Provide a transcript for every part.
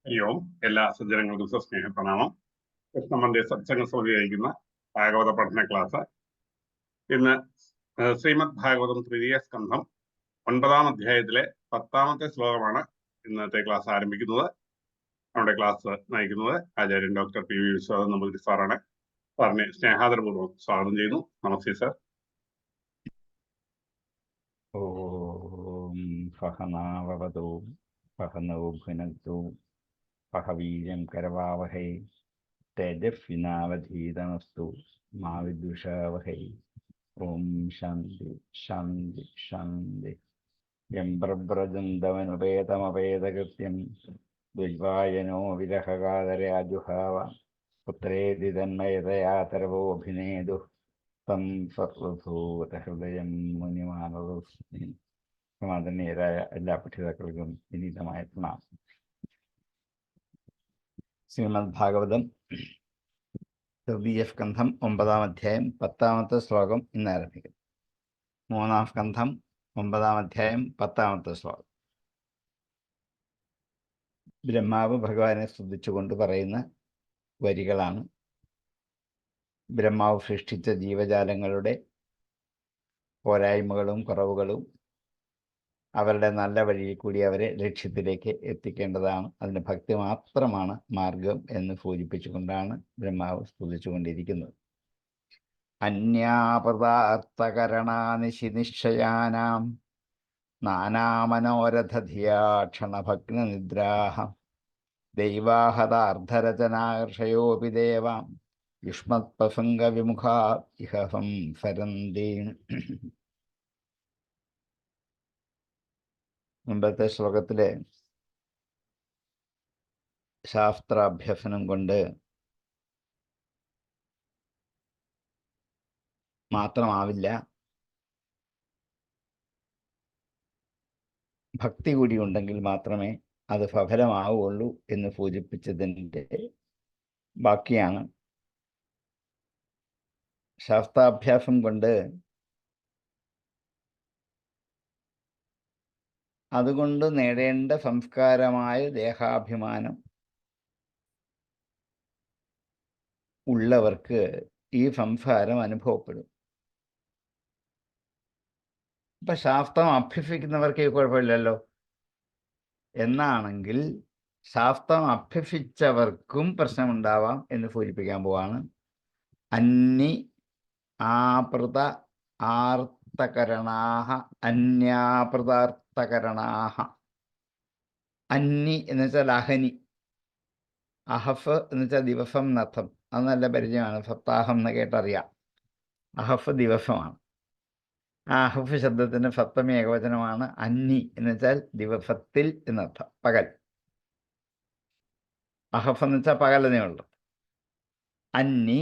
ഹരി ഓം. എല്ലാ സജ്ജനങ്ങൾക്കും സസ്നേഹ പ്രണാമം. കൃഷ്ണമന്ദിർ സത്സംഗ സമിതി അയക്കുന്ന ഭാഗവത പഠന ക്ലാസ്. ഇന്ന് ശ്രീമദ് ഭാഗവതം തൃതീയ സ്കന്ധം 9-ാം അധ്യായത്തിലെ 10-ാമത്തെ ശ്ലോകമാണ് ഇന്നത്തെ ക്ലാസ് ആരംഭിക്കുന്നത്. നമ്മുടെ ക്ലാസ് നയിക്കുന്നത് ആചാര്യൻ doctor P V Viswanathan Namboothiri സാറാണ്. സാറിനെ സ്നേഹാദരപൂർവ്വം സ്വാഗതം ചെയ്യുന്നു. നമസ്തേ സാർ. ഓം സഹനാവവതു സഹനൗ ഭുനക്തു സഹവീര്യം കരവാവഹൈ തേജസ്വിനാവധീതമസ്തു മാ വിദ്വിഷാവഹൈ. ഓം ശാന്തി ശാന്തി ശാന്തി. യം പ്രവ്രജന്തമനുപേതമപേതകൃത്യം ദ്വൈവായനോ വിരഹകാതരാജുഹാവ പുത്രേതി തന്മയതയാ തരവോഭിനേതു തം സർവഭൂതഹൃദയം മുനിമാനവസ്മി. സമാദരണീയരായ എല്ലാ പഠിതാക്കൾക്കും വിനീതമായ പ്രണാമം. ശ്രീമദ് ഭാഗവതം തൃതീയ സ്കന്ധം 9-ാം അധ്യായം 10-ാമത്തെ ശ്ലോകം ഇന്ന് ആരംഭിക്കുന്നു. 3-ാം സ്കന്ധം 9-ാം അധ്യായം 10-ാമത്തെ ശ്ലോകം. ബ്രഹ്മാവ് ഭഗവാനെ സ്തുതിച്ചുകൊണ്ട് പറയുന്ന വരികളാണ്. ബ്രഹ്മാവ് സൃഷ്ടിച്ച ജീവജാലങ്ങളുടെ പോരായ്മകളും കുറവുകളും അവരുടെ നല്ല വഴിയിൽ കൂടി അവരെ ലക്ഷ്യത്തിലേക്ക് എത്തിക്കേണ്ടതാണ്. അതിന് ഭക്തി മാത്രമാണ് മാർഗം എന്ന് സൂചിപ്പിച്ചുകൊണ്ടാണ് ബ്രഹ്മാവ് സ്തുതിച്ചുകൊണ്ടിരിക്കുന്നത്. അന്യാപദാർത്ഥകരണാനിശി നിശ്ചയാനാം നാനാമനോരഥധിയാക്ഷണഭഗ്നനിദ്രാഹ ദൈവാഹതാർദ്ധരചനാർഷയോപി ദേവാം യുഷ്മത്പ്രസംഗവിമുഖാ ഇഹം സരന്തി. മുമ്പത്തെ ശ്ലോകത്തിലെ ശാസ്ത്രാഭ്യസനം കൊണ്ട് മാത്രമാവില്ല, ഭക്തി കൂടി ഉണ്ടെങ്കിൽ മാത്രമേ അത് സഫലമാവുകയുള്ളൂ എന്ന് സൂചിപ്പിച്ചതിൻ്റെ ബാക്കിയാണ്. ശാസ്ത്രാഭ്യാസം കൊണ്ട് അതുകൊണ്ട് നേടേണ്ട സംസ്കാരമായ ദേഹാഭിമാനം ഉള്ളവർക്ക് ഈ സംസാരം അനുഭവപ്പെടും. ഇപ്പം ശാസ്ത്രം അഭ്യസിക്കുന്നവർക്ക് കുഴപ്പമില്ലല്ലോ എന്നാണെങ്കിൽ ശാസ്ത്രം അഭ്യസിച്ചവർക്കും പ്രശ്നമുണ്ടാവാം എന്ന് സൂചിപ്പിക്കാൻ പോവാണ്. അന്നി ആപൃത ആർത്തകരണാഹ അന്യാപൃതാർത്ഥകരണാഹ. അന്നി എന്ന് വെച്ചാൽ അഹനി, അഹഫ് എന്ന് വെച്ചാൽ ദിവസം എന്നർത്ഥം. അത് നല്ല പരിചയമാണ്, സപ്താഹം എന്ന് കേട്ടറിയാം. അഹഫ് ദിവസമാണ്. ആ അഹഫ് ശബ്ദത്തിൻ്റെ സപ്തമി ഏകവചനമാണ് അന്നി എന്ന് വെച്ചാൽ ദിവസത്തിൽ എന്നർത്ഥം, പകൽ. അഹഫ് എന്ന് വെച്ചാൽ പകലനേ ഉള്ളൂ. അന്നി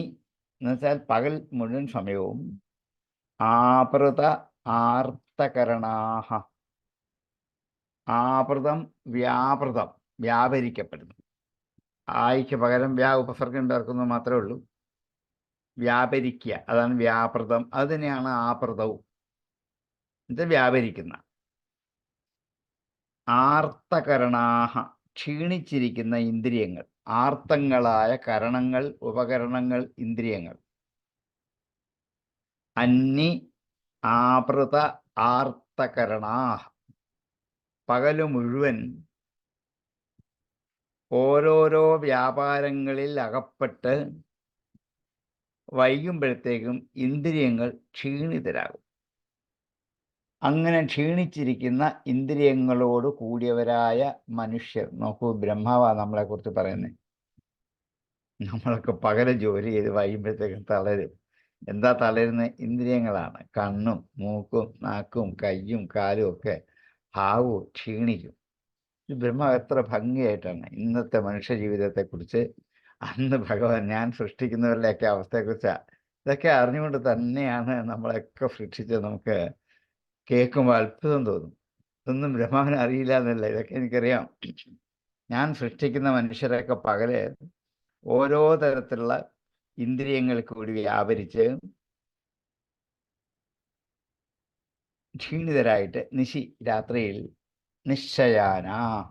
എന്ന് വെച്ചാൽ പകൽ മുഴുവൻ സമയവും. ആപൃത ആർത്തകരണാഹ. ആപൃതം വ്യാപൃതം, വ്യാപരിക്കപ്പെടുന്നു. ആയിക്ക് പകരം ഉപസർഗം ചേർക്കുന്നത് മാത്രമേ ഉള്ളൂ. വ്യാപരിക്കുക, അതാണ് വ്യാപൃതം. അത് തന്നെയാണ് ആപൃതവും, ഇത് വ്യാപരിക്കുന്ന. ആർത്തകരണാഹ, ക്ഷീണിച്ചിരിക്കുന്ന ഇന്ദ്രിയങ്ങൾ. ആർത്തങ്ങളായ കരണങ്ങൾ, ഉപകരണങ്ങൾ, ഇന്ദ്രിയങ്ങൾ. അന്നി ആപൃത ആർത്തകരണാഹ. പകല് മുഴുവൻ ഓരോരോ വ്യാപാരങ്ങളിൽ അകപ്പെട്ട് വൈകുമ്പോഴത്തേക്കും ഇന്ദ്രിയങ്ങൾ ക്ഷീണിതരാകും. അങ്ങനെ ക്ഷീണിച്ചിരിക്കുന്ന ഇന്ദ്രിയങ്ങളോട് കൂടിയവരായ മനുഷ്യർ. നോക്കൂ, ബ്രഹ്മാവാണ് നമ്മളെക്കുറിച്ച് പറയുന്നത്. നമ്മളൊക്കെ പകല് ജോലി ചെയ്ത് വൈകുമ്പോഴത്തേക്കും തളരും. എന്താ തളരുന്നത്? ഇന്ദ്രിയങ്ങളാണ്. കണ്ണും മൂക്കും നാക്കും കയ്യും കാലും ഒക്കെ ഭാവവും ക്ഷീണിക്കും. ബ്രഹ്മാവ് എത്ര ഭംഗിയായിട്ടാണ് ഇന്നത്തെ മനുഷ്യ ജീവിതത്തെക്കുറിച്ച്, അന്ന് ഭഗവാൻ ഞാൻ സൃഷ്ടിക്കുന്നവരുടെയൊക്കെ അവസ്ഥയെക്കുറിച്ചാണ്. ഇതൊക്കെ അറിഞ്ഞുകൊണ്ട് തന്നെയാണ് നമ്മളെയൊക്കെ സൃഷ്ടിച്ചത്. നമുക്ക് കേൾക്കുമ്പോൾ അത്ഭുതം തോന്നും. ഇതൊന്നും ബ്രഹ്മാവിനെ അറിയില്ല എന്നല്ല, ഇതൊക്കെ എനിക്കറിയാം. ഞാൻ സൃഷ്ടിക്കുന്ന മനുഷ്യരൊക്കെ പകല് ഓരോ തരത്തിലുള്ള ഇന്ദ്രിയങ്ങൾ കൂടി വ്യാപരിച്ച് ക്ഷീണിതരായിട്ട് രാത്രിയിൽ നിശ്ചയാനാഹ,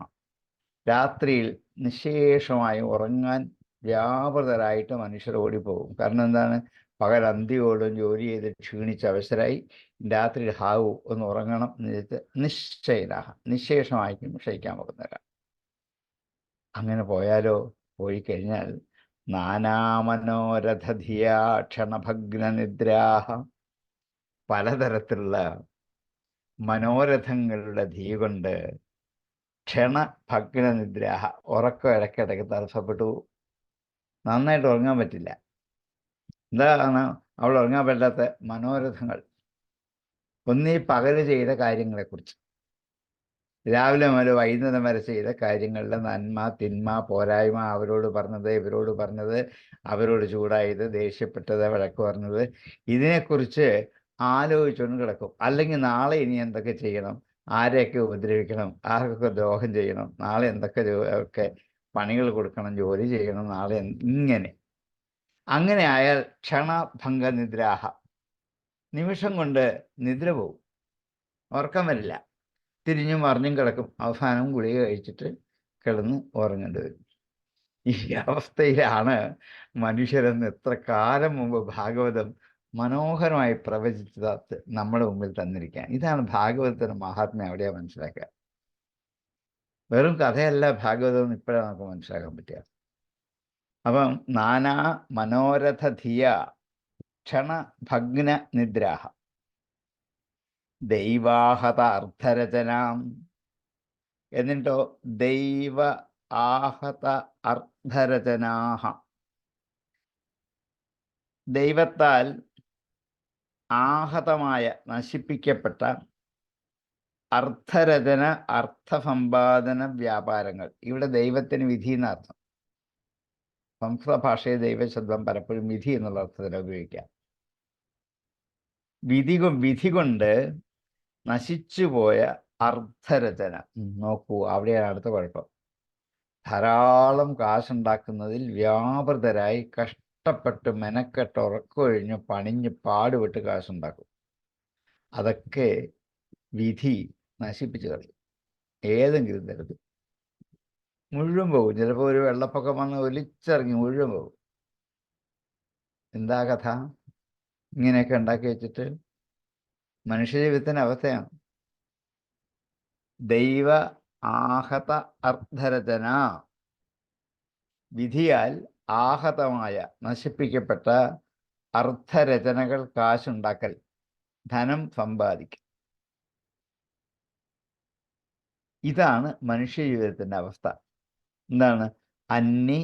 രാത്രിയിൽ നിശേഷമായി ഉറങ്ങാൻ വ്യാപൃതരായിട്ട് മനുഷ്യർ ഓടിപ്പോകും. കാരണം എന്താണ്? പകൽ അന്തിയോടും ജോലി ചെയ്ത് ക്ഷീണിച്ച അവസരമായി രാത്രി ഹാവു ഒന്ന് ഉറങ്ങണം എന്ന് വെച്ചിട്ട് നിശേഷമായിരിക്കും ക്ഷയിക്കാൻ പോകുന്നവരാ. അങ്ങനെ പോയാലോ? പോയി കഴിഞ്ഞാൽ നാനാമനോരഥധിയാ ക്ഷണഭഗ്നനിദ്രാഹ, പലതരത്തിലുള്ള മനോരഥങ്ങളുടെ ധീ കൊണ്ട് ക്ഷണഭഗ്നനിദ്രാഹ, ഉറക്കം ഇടയ്ക്കിടയ്ക്ക് തടസ്സപ്പെട്ടു. നന്നായിട്ട് ഉറങ്ങാൻ പറ്റില്ല. എന്താണ് അവൾ ഉറങ്ങാൻ പറ്റാത്ത മനോരഥങ്ങൾ? ഒന്നീ പകല് ചെയ്ത കാര്യങ്ങളെക്കുറിച്ച്, രാവിലെ മുതൽ വൈകുന്നേരം വരെ ചെയ്ത കാര്യങ്ങളുടെ നന്മ തിന്മ പോരായ്മ, അവരോട് പറഞ്ഞത് ഇവരോട് പറഞ്ഞത്, അവരോട് ചൂടായത്, ദേഷ്യപ്പെട്ടത്, വഴക്ക് പറഞ്ഞത്, ഇതിനെക്കുറിച്ച് ആലോചിച്ചുകൊണ്ട് കിടക്കും. അല്ലെങ്കിൽ നാളെ ഇനി എന്തൊക്കെ ചെയ്യണം, ആരെയൊക്കെ ഉപദ്രവിക്കണം, ആർക്കൊക്കെ ദ്രോഹം ചെയ്യണം, നാളെ എന്തൊക്കെ ഒക്കെ പണികൾ കൊടുക്കണം, ജോലി ചെയ്യണം, നാളെ ഇങ്ങനെ. അങ്ങനെ ആയാൽ ക്ഷണഭംഗ നിദ്രാഹ, നിമിഷം കൊണ്ട് നിദ്ര പോവും, ഉറക്കം വരില്ല, തിരിഞ്ഞും മറിഞ്ഞും കിടക്കും. അവസാനം ഗുളിക കഴിച്ചിട്ട് കിടന്ന് ഉറങ്ങേണ്ടി വരും. ഈ അവസ്ഥയിലാണ് മനുഷ്യരെന്ന് എത്ര കാലം മുമ്പ് ഭാഗവതം മനോഹരമായി പ്രവചിച്ചത് നമ്മുടെ മുമ്പിൽ തന്നിരിക്കാൻ. ഇതാണ് ഭാഗവതത്തിന് മഹാത്മ്യം. എവിടെയാ മനസ്സിലാക്കുക? വെറും കഥയല്ല ഭാഗവതം ഇപ്പോഴാണ് നമുക്ക് മനസ്സിലാക്കാൻ പറ്റുക. അപ്പം നാനാ മനോരഥധിയ ക്ഷണഭഗ്ന നിദ്രാഹ ദൈവാഹത അർത്ഥരചനാം, എന്നിട്ടോ ദൈവ ആഹത അർത്ഥരചനാഹ, ദൈവത്താൽ ആഹതമായ നശിപ്പിക്കപ്പെട്ട അർത്ഥരചന അർത്ഥസമ്പാദന വ്യാപാരങ്ങൾ. ഇവിടെ ദൈവത്തിന് വിധി എന്നർത്ഥം. സംസ്കൃത ഭാഷയിൽ ദൈവശബ്ദം പലപ്പോഴും വിധി എന്നുള്ള അർത്ഥത്തിൽ ഉപയോഗിക്കാം. വിധി കൊണ്ട് നശിച്ചുപോയ അർത്ഥരചന. നോക്കൂ, അവിടെയാണ് അടുത്ത കുഴപ്പം. ധാരാളം കാശുണ്ടാക്കുന്നതിൽ വ്യാപൃതരായി കഷ്ടപ്പെട്ട് മെനക്കെട്ട് ഉറക്കൊഴിഞ്ഞ് പണിഞ്ഞ് പാടുപെട്ട് കാശുണ്ടാക്കും. അതൊക്കെ വിധി നശിപ്പിച്ച് കളയും. ഏതെങ്കിലും തരത്തിൽ മുഴുവൻ പോകും. ചിലപ്പോൾ ഒരു വെള്ളപ്പൊക്കം വന്ന് ഒലിച്ചിറങ്ങി മുഴുവൻ പോകും. എന്താ കഥ? ഇങ്ങനെയൊക്കെ ഉണ്ടാക്കി വെച്ചിട്ട് മനുഷ്യജീവിതത്തിൻ്റെ അവസ്ഥയാണ്. ദൈവ ആഹത അർത്ഥരചന, വിധിയാൽ ആഹതമായ നശിപ്പിക്കപ്പെട്ട അർത്ഥരചനകൾ, കാശുണ്ടാക്കൽ, ധനം സമ്പാദിക്കൽ. ഇതാണ് മനുഷ്യജീവിതത്തിൻ്റെ അവസ്ഥ. എന്താണ്? അന്നി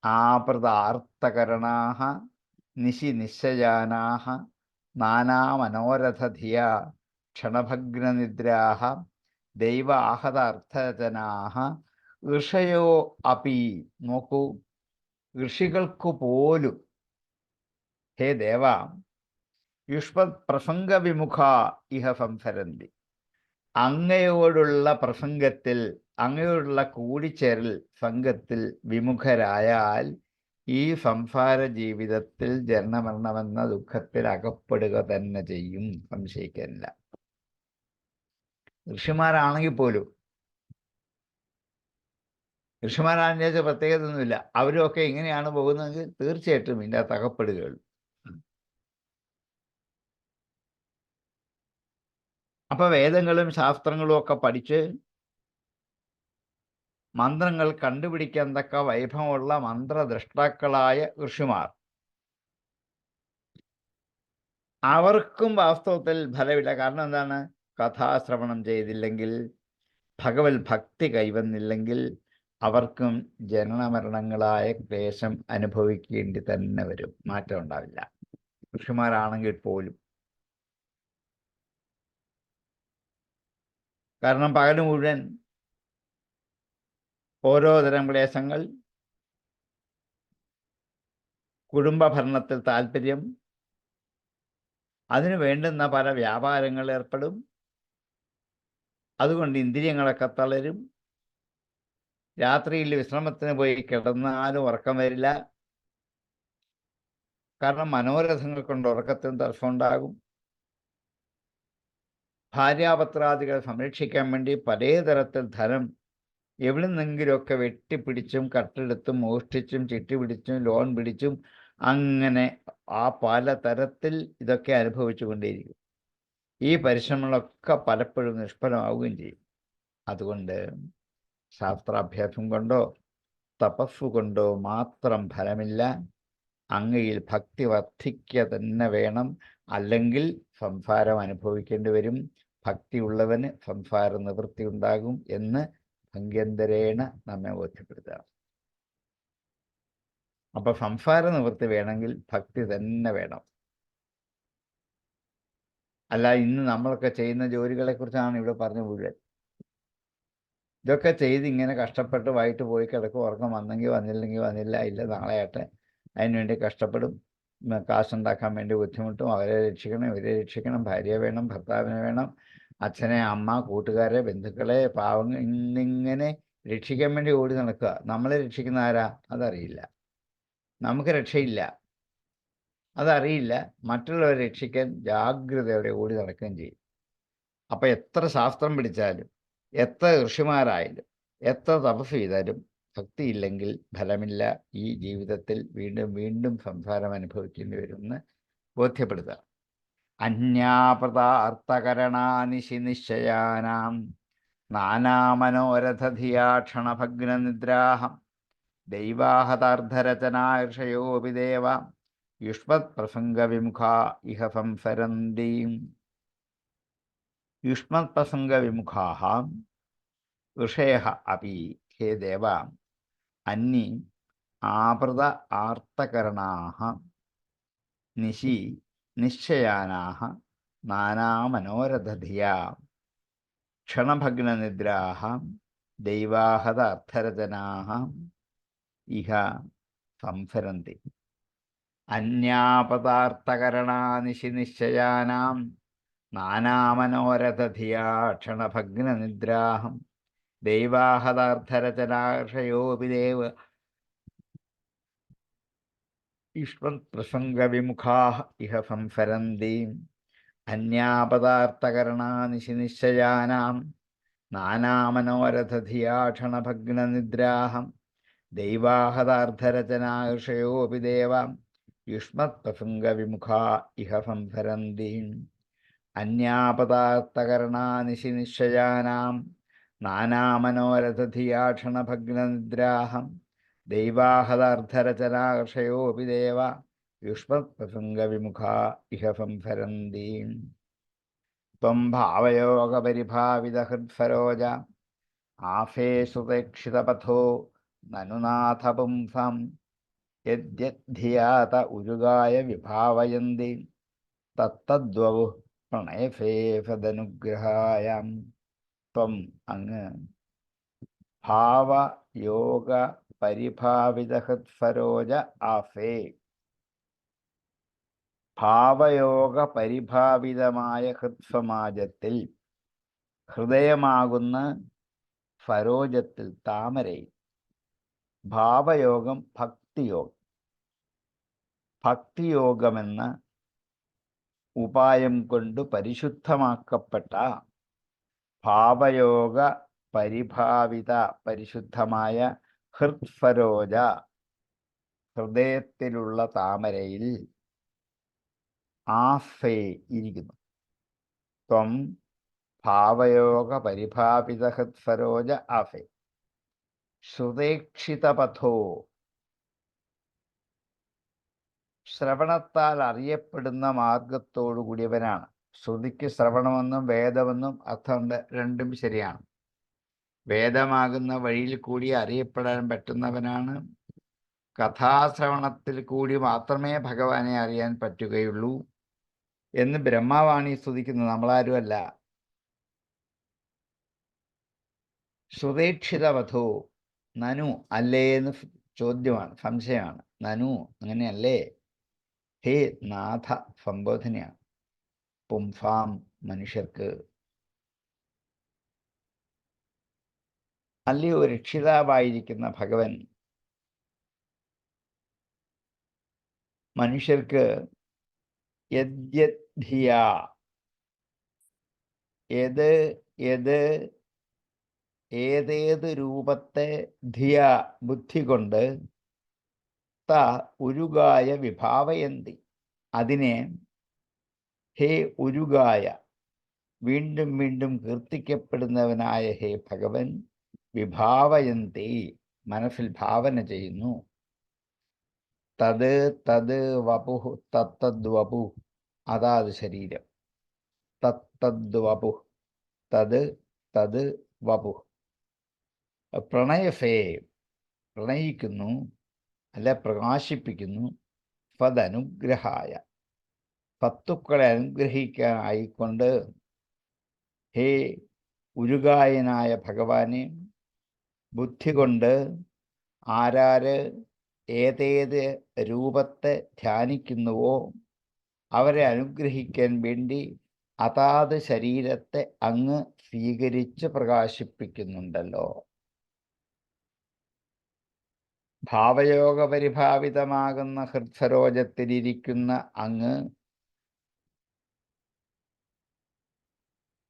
ആപൃതാർത്ഥകരണാഹ നിശി നിശ്ചയാനാഹ നാനാമനോരഥധിയ ക്ഷണഭഗ്നനിദ്രാഹ ദൈവ ആഹത അർത്ഥരചനാഹ ഋഷയോ അപി. നോക്കൂ, ഋഷികൾക്കു പോലും ഹേ ദേവ യുഷ്മത് പ്രസംഗവിമുഖ ഇഹ സംസരന്തി, അങ്ങയോടുള്ള പ്രസംഗത്തിൽ, അങ്ങയോടുള്ള കൂടിച്ചേരൽ സംഘത്തിൽ വിമുഖരായാൽ ഈ സംസാര ജീവിതത്തിൽ ജനനമരണമെന്ന ദുഃഖത്തിൽ അകപ്പെടുക തന്നെ ചെയ്യും, സംശയിക്കാനില്ല. ഋഷിമാരാണെങ്കിൽ പോലും, ഋഷിമാരാണെന്ന് പ്രത്യേകതയൊന്നുമില്ല, അവരുമൊക്കെ ഇങ്ങനെയാണ് പോകുന്നതെങ്കിൽ തീർച്ചയായിട്ടും ഇതിൻ്റെ അകത്ത് അകപ്പെടുകയുള്ളൂ. അപ്പൊ വേദങ്ങളും ശാസ്ത്രങ്ങളും ഒക്കെ പഠിച്ച് മന്ത്രങ്ങൾ കണ്ടുപിടിക്കാൻ തക്ക വൈഭവമുള്ള മന്ത്രദ്രഷ്ടാക്കളായ ഋഷിമാർ, അവർക്കും വാസ്തവത്തിൽ ഫലമില്ല. കാരണം എന്താണ്? കഥാശ്രവണം ചെയ്തില്ലെങ്കിൽ, ഭഗവത് ഭക്തി കൈവന്നില്ലെങ്കിൽ അവർക്കും ജനനമരണങ്ങളായ ക്ലേശം അനുഭവിക്കേണ്ടി തന്നെ വരും. മാറ്റം ഉണ്ടാവില്ല, ഋഷിമാരാണെങ്കിൽ പോലും. കാരണം പകല് മുഴുവൻ ഓരോ തരം ക്ലേശങ്ങൾ, കുടുംബഭരണത്തിൽ താല്പര്യം, അതിനു വേണ്ടുന്ന പല വ്യാപാരങ്ങൾ ഏർപ്പെടും. അതുകൊണ്ട് ഇന്ദ്രിയങ്ങളൊക്കെ തളരും. രാത്രിയിൽ വിശ്രമത്തിന് പോയി കിടന്നാലും ഉറക്കം വരില്ല. കാരണം മനോരഥങ്ങൾ കൊണ്ട് ഉറക്കത്തിന് തടസ്സമുണ്ടാകും. ഭാര്യാപത്രാദികളെ സംരക്ഷിക്കാൻ വേണ്ടി പലതരത്തിൽ ധനം എവിടെ നിന്നെങ്കിലുമൊക്കെ വെട്ടിപ്പിടിച്ചും കട്ടെടുത്തും മോഷ്ടിച്ചും ചിട്ടി പിടിച്ചും ലോൺ പിടിച്ചും അങ്ങനെ ആ പലതരത്തിൽ ഇതൊക്കെ അനുഭവിച്ചു കൊണ്ടേയിരിക്കും. ഈ പരിശ്രമങ്ങളൊക്കെ പലപ്പോഴും നിഷ്ഫലമാവുകയും ചെയ്യും. അതുകൊണ്ട് ശാസ്ത്രാഭ്യാസം കൊണ്ടോ തപസ് കൊണ്ടോ മാത്രം ഫലമില്ല. അങ്ങയിൽ ഭക്തി വർദ്ധിക്കുക തന്നെ വേണം. അല്ലെങ്കിൽ സംസാരം അനുഭവിക്കേണ്ടി വരും. ഭക്തിയുള്ളവന് സംസാര നിവൃത്തി ഉണ്ടാകും എന്ന് ഭംഗ്യന്തരേണ നമ്മെ ബോധ്യപ്പെടുത്തുക. അപ്പൊ സംസാര നിവൃത്തി വേണമെങ്കിൽ ഭക്തി തന്നെ വേണം. അല്ല ഇന്ന് നമ്മളൊക്കെ ചെയ്യുന്ന ജോലികളെക്കുറിച്ചാണ് ഇവിടെ പറഞ്ഞു മുഴുവൻ. ഇതൊക്കെ ചെയ്ത് ഇങ്ങനെ കഷ്ടപ്പെട്ട് വൈകിട്ട് പോയി കിടക്കും, ഉറക്കം വന്നെങ്കിൽ വന്നില്ലെങ്കിൽ വന്നില്ല, ഇല്ല നാളെ ആട്ടെ, അതിനുവേണ്ടി കഷ്ടപ്പെടും, കാശുണ്ടാക്കാൻ വേണ്ടി ബുദ്ധിമുട്ടും, അവരെ രക്ഷിക്കണം ഇവരെ രക്ഷിക്കണം, ഭാര്യയെ വേണം ഭർത്താവിനെ വേണം, അച്ഛനെ അമ്മ കൂട്ടുകാരെ ബന്ധുക്കളെ പാവങ്ങൾ എന്നിങ്ങനെ രക്ഷിക്കാൻ വേണ്ടി ഓടി നടക്കുക. നമ്മളെ രക്ഷിക്കുന്ന ആരാ അതറിയില്ല, നമുക്ക് രക്ഷയില്ല അതറിയില്ല. മറ്റുള്ളവരെ രക്ഷിക്കാൻ ജാഗ്രതയോടെ ഓടി നടക്കുകയും ചെയ്യും. അപ്പം എത്ര ശാസ്ത്രം പിടിച്ചാലും എത്ര ഋഷിമാരായാലും എത്ര തപസ് ചെയ്താലും ഭക്തിയില്ലെങ്കിൽ ഫലമില്ല. ഈ ജീവിതത്തിൽ വീണ്ടും വീണ്ടും സംസാരം അനുഭവിക്കേണ്ടി വരുമെന്ന് ബോധ്യപ്പെടുത്തുക. അന്യാപൃതാർത്ഥകരണാനിശി നിശ്ചയാനാം നാനാമനോരഥധിയാ ക്ഷണഭഗ്നനിദ്രാഹം ദൈവാഹതാർദ്ധരചനാർഷയോപി ദേവ യുഷ്മത് പ്രസംഗവിമുഖാ ഇഹ സംസരന്തീം. യുഷ്മത് പ്രസംഗവിമുഖാഃ ഋഷയഃ അപി ഹേ ദേവ അന്നി ആപൃത ആർത്തകരണാഃ നിശി നിശ്ചയാനാഃ നാനാമനോരഥധിയാ ക്ഷണഭഗ്നനിദ്രാഃ ദൈവാഹത അർത്ഥരചനാഃ ഇഹ സംസരന്തി. അന്യാപദാർത്ഥകരണാനിശി നിശ്ചയാനാം നാനാമനോരഥധിയാ ക്ഷണഭഗ്നനിദ്രാഹം ദൈവാഹതാർത്ഥരചനാർഷയോപി ദേവ യുഷ്മത്പ്രസംഗവിമുഖാഃ ഇഹ സംസരന്തി. അന്യാപദാർത്ഥകരണാനിശി നിശ്ചയാനാം നാനാമനോരഥധിയാ ക്ഷണഭഗ്നനിദ്രാഹം ദൈവാഹതാർത്ഥരചനാർഷയോപി ദേവ യുഷ്മത്പ്രസംഗവിമുഖാ ഇഹ സംസരന്തി. അന്യാപദാർത്ഥകരണാനിശി നിശ്ചയാനാം നാനാമനോരഥധിയാ ക്ഷണഭഗ്നനിദ്രാഹം ദൈവാഹതാർത്ഥരചനാർഷയോപി ദേവ യുഷ്മത്പ്രസംഗവിമുഖാ ഇഹ സംസരന്തി. ത്വം ഭാവയോഗപരിഭാവിതഹൃത്സരോജ ആഫേസുപേക്ഷിതപഥോ നനുനാഥ പുംസം യദ്യദ്ധിയാത ഉരുകായ വിഭാവയന്തി തത്തദ്വപുഃ പ്രണയഫേഫദനുഗ്രഹായം. ത്വം അങ്ങ് ഭാവയോഗ പരിഭാവിതഹൃത്സരോജ ആഫേ. ഭാവയോഗ പരിഭാവിതമായ ഹൃത്സമാജത്തിൽ ഹൃദയമാകുന്ന സരോജത്തിൽ താമരയിൽ. ഭാവയോഗം ഭക്തിയോഗം. ഭക്തിയോഗമെന്ന ഉപായം കൊണ്ട് പരിശുദ്ധമാക്കപ്പെട്ട ഭാവയോഗ പരിഭാവിത പരിശുദ്ധമായ ഹൃത്സരോജ ഹൃദയത്തിലുള്ള താമരയിൽ ആഫേ ഇരിക്കുന്നു. ത്വം ഭാവയോഗ പരിഭാവിത ഹൃത്സരോജ ആഫേ. ശ്രുതേക്ഷിതപഥോ ശ്രവണത്താൽ അറിയപ്പെടുന്ന മാർഗത്തോടു കൂടിയവനാണ്. ശ്രുതിക്ക് ശ്രവണമെന്നും വേദമെന്നും അർത്ഥമുണ്ട്, രണ്ടും ശരിയാണ്. വേദമാകുന്ന വഴിയിൽ കൂടി അറിയപ്പെടാൻ പറ്റുന്നവനാണ്. കഥാശ്രവണത്തിൽ കൂടി മാത്രമേ ഭഗവാനെ അറിയാൻ പറ്റുകയുള്ളൂ എന്ന് ബ്രഹ്മാവാണി സ്തുതിക്കുന്നത്, നമ്മളാരുമല്ല. ശ്രുതേക്ഷിതവധോ നനു അല്ലേ എന്ന് ചോദ്യമാണ്, സംശയമാണ്. നനു അങ്ങനെയല്ലേ? ഹേ നാഥ സംബോധനയാണ്. പുംസാം മനുഷ്യർക്ക്. അല്ലയോ രക്ഷിതാവായിരിക്കുന്ന ഭഗവൻ, മനുഷ്യർക്ക് യദ്യദ്ധിയ ഏത് ഏത് ഏതേത് രൂപത്തെ ധിയ ബുദ്ധി കൊണ്ട് ത ഉരുകായ വിഭാവയന്തി, അതിനെ ഹേ ഉരുകായ, വീണ്ടും വീണ്ടും കീർത്തിക്കപ്പെടുന്നവനായ ഹേ ഭഗവൻ, വിഭാവയന്തി, മനസ്സിൽ ഭാവന ചെയ്യുന്നു. തത് തത് വപു തത്തദ്വപു, അതാത് ശരീരം. തത്തദ്വപു, തത് തത് വപു. പ്രണയഫേ, പ്രണയിക്കുന്നു, അല്ല പ്രകാശിപ്പിക്കുന്നു. ഫദനുഗ്രഹായ, സത്തുക്കളെ അനുഗ്രഹിക്കാനായിക്കൊണ്ട് ഹേ ഉരുകായനായ ഭഗവാനെ, ബുദ്ധി കൊണ്ട് ആരാര് ഏതേത് രൂപത്തെ ധ്യാനിക്കുന്നുവോ അവരെ അനുഗ്രഹിക്കാൻ വേണ്ടി അതാത് ശരീരത്തെ അങ്ങ് സ്വീകരിച്ച് പ്രകാശിപ്പിക്കുന്നുണ്ടല്ലോ. ഭാവയോഗ പരിഭാവിതമാകുന്ന ഹൃത്സരോജത്തിലിരിക്കുന്ന അങ്ങ്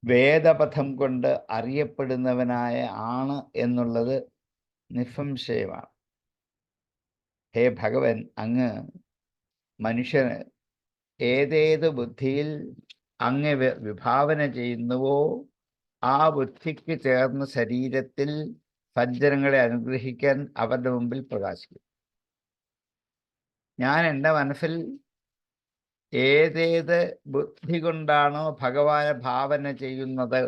വേദപഥം കൊണ്ട് അറിയപ്പെടുന്നവനായ ആണ് എന്നുള്ളത് നിസ്സംശയമാണ്. ഹേ ഭഗവൻ, അങ്ങ് മനുഷ്യന് ഏതേത് ബുദ്ധിയിൽ അങ്ങ് വിഭാവന ചെയ്യുന്നുവോ ആ ബുദ്ധിക്ക് ചേർന്ന ശരീരത്തിൽ സജ്ജനങ്ങളെ അനുഗ്രഹിക്കാൻ അവരുടെ മുമ്പിൽ പ്രകാശിക്കും. ഞാൻ എൻ്റെ മനസ്സിൽ ഏതേത് ബുദ്ധി കൊണ്ടാണോ ഭഗവാനെ ഭാവന ചെയ്യുന്നത്,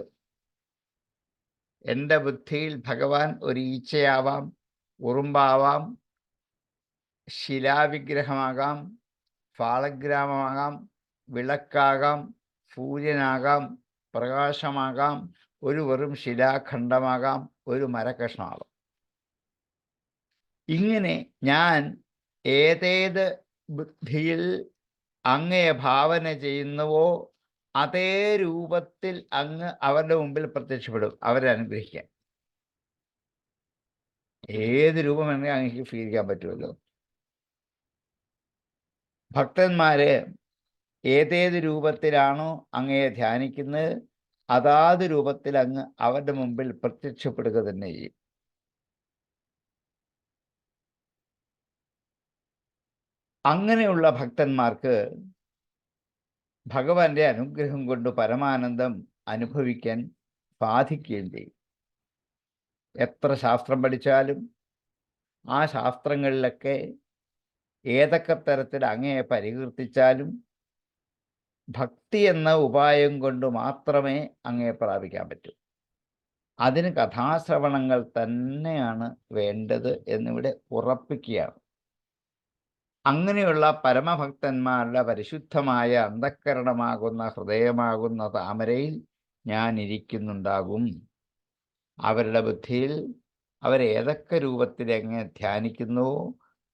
എൻ്റെ ബുദ്ധിയിൽ ഭഗവാൻ ഒരു ഈച്ചയാവാം, ഉറുമ്പാവാം, ശിലാവിഗ്രഹമാകാം, ഫാളഗ്രാമമാകാം, വിളക്കാകാം, സൂര്യനാകാം, പ്രകാശമാകാം, ഒരു വെറും ശിലാഖണ്ഡമാകാം, ഒരു മരക്കഷ്ണമാകാം. ഇങ്ങനെ ഞാൻ ഏതേത് ബുദ്ധിയിൽ അങ്ങയെ ഭാവന ചെയ്യുന്നുവോ അതേ രൂപത്തിൽ അങ്ങ് അവരുടെ മുമ്പിൽ പ്രത്യക്ഷപ്പെടും, അവരെ അനുഗ്രഹിക്കാൻ. ഏത് രൂപം വേണമെങ്കിൽ അങ്ങേക്ക് സ്വീകരിക്കാൻ പറ്റുമല്ലോ. ഭക്തന്മാര് ഏതേത് രൂപത്തിലാണോ അങ്ങയെ ധ്യാനിക്കുന്നത് അതാത് രൂപത്തിൽ അങ്ങ് അവരുടെ മുമ്പിൽ പ്രത്യക്ഷപ്പെടുക തന്നെ ചെയ്യും. അങ്ങനെയുള്ള ഭക്തന്മാർക്ക് ഭഗവാന്റെ അനുഗ്രഹം കൊണ്ട് പരമാനന്ദം അനുഭവിക്കാൻ സാധിക്കുകയും ചെയ്യും. എത്ര ശാസ്ത്രം പഠിച്ചാലും ആ ശാസ്ത്രങ്ങളിലൊക്കെ ഏതൊക്കെ തരത്തിൽ അങ്ങയെ പരികീർത്തിച്ചാലും ഭക്തി എന്ന ഉപായം കൊണ്ട് മാത്രമേ അങ്ങയെ പ്രാപിക്കാൻ പറ്റൂ. അതിന് കഥാശ്രവണങ്ങൾ തന്നെയാണ് വേണ്ടത് എന്നിവിടെ ഉറപ്പിക്കുകയാണ്. അങ്ങനെയുള്ള പരമഭക്തന്മാരുടെ പരിശുദ്ധമായ അന്ധഃകരണമാകുന്ന ഹൃദയമാകുന്ന താമരയിൽ ഞാൻ ഇരിക്കുന്നുണ്ടാകും. അവരുടെ ബുദ്ധിയിൽ അവരേതൊക്കെ രൂപത്തിൽ എങ്ങനെ ധ്യാനിക്കുന്നുവോ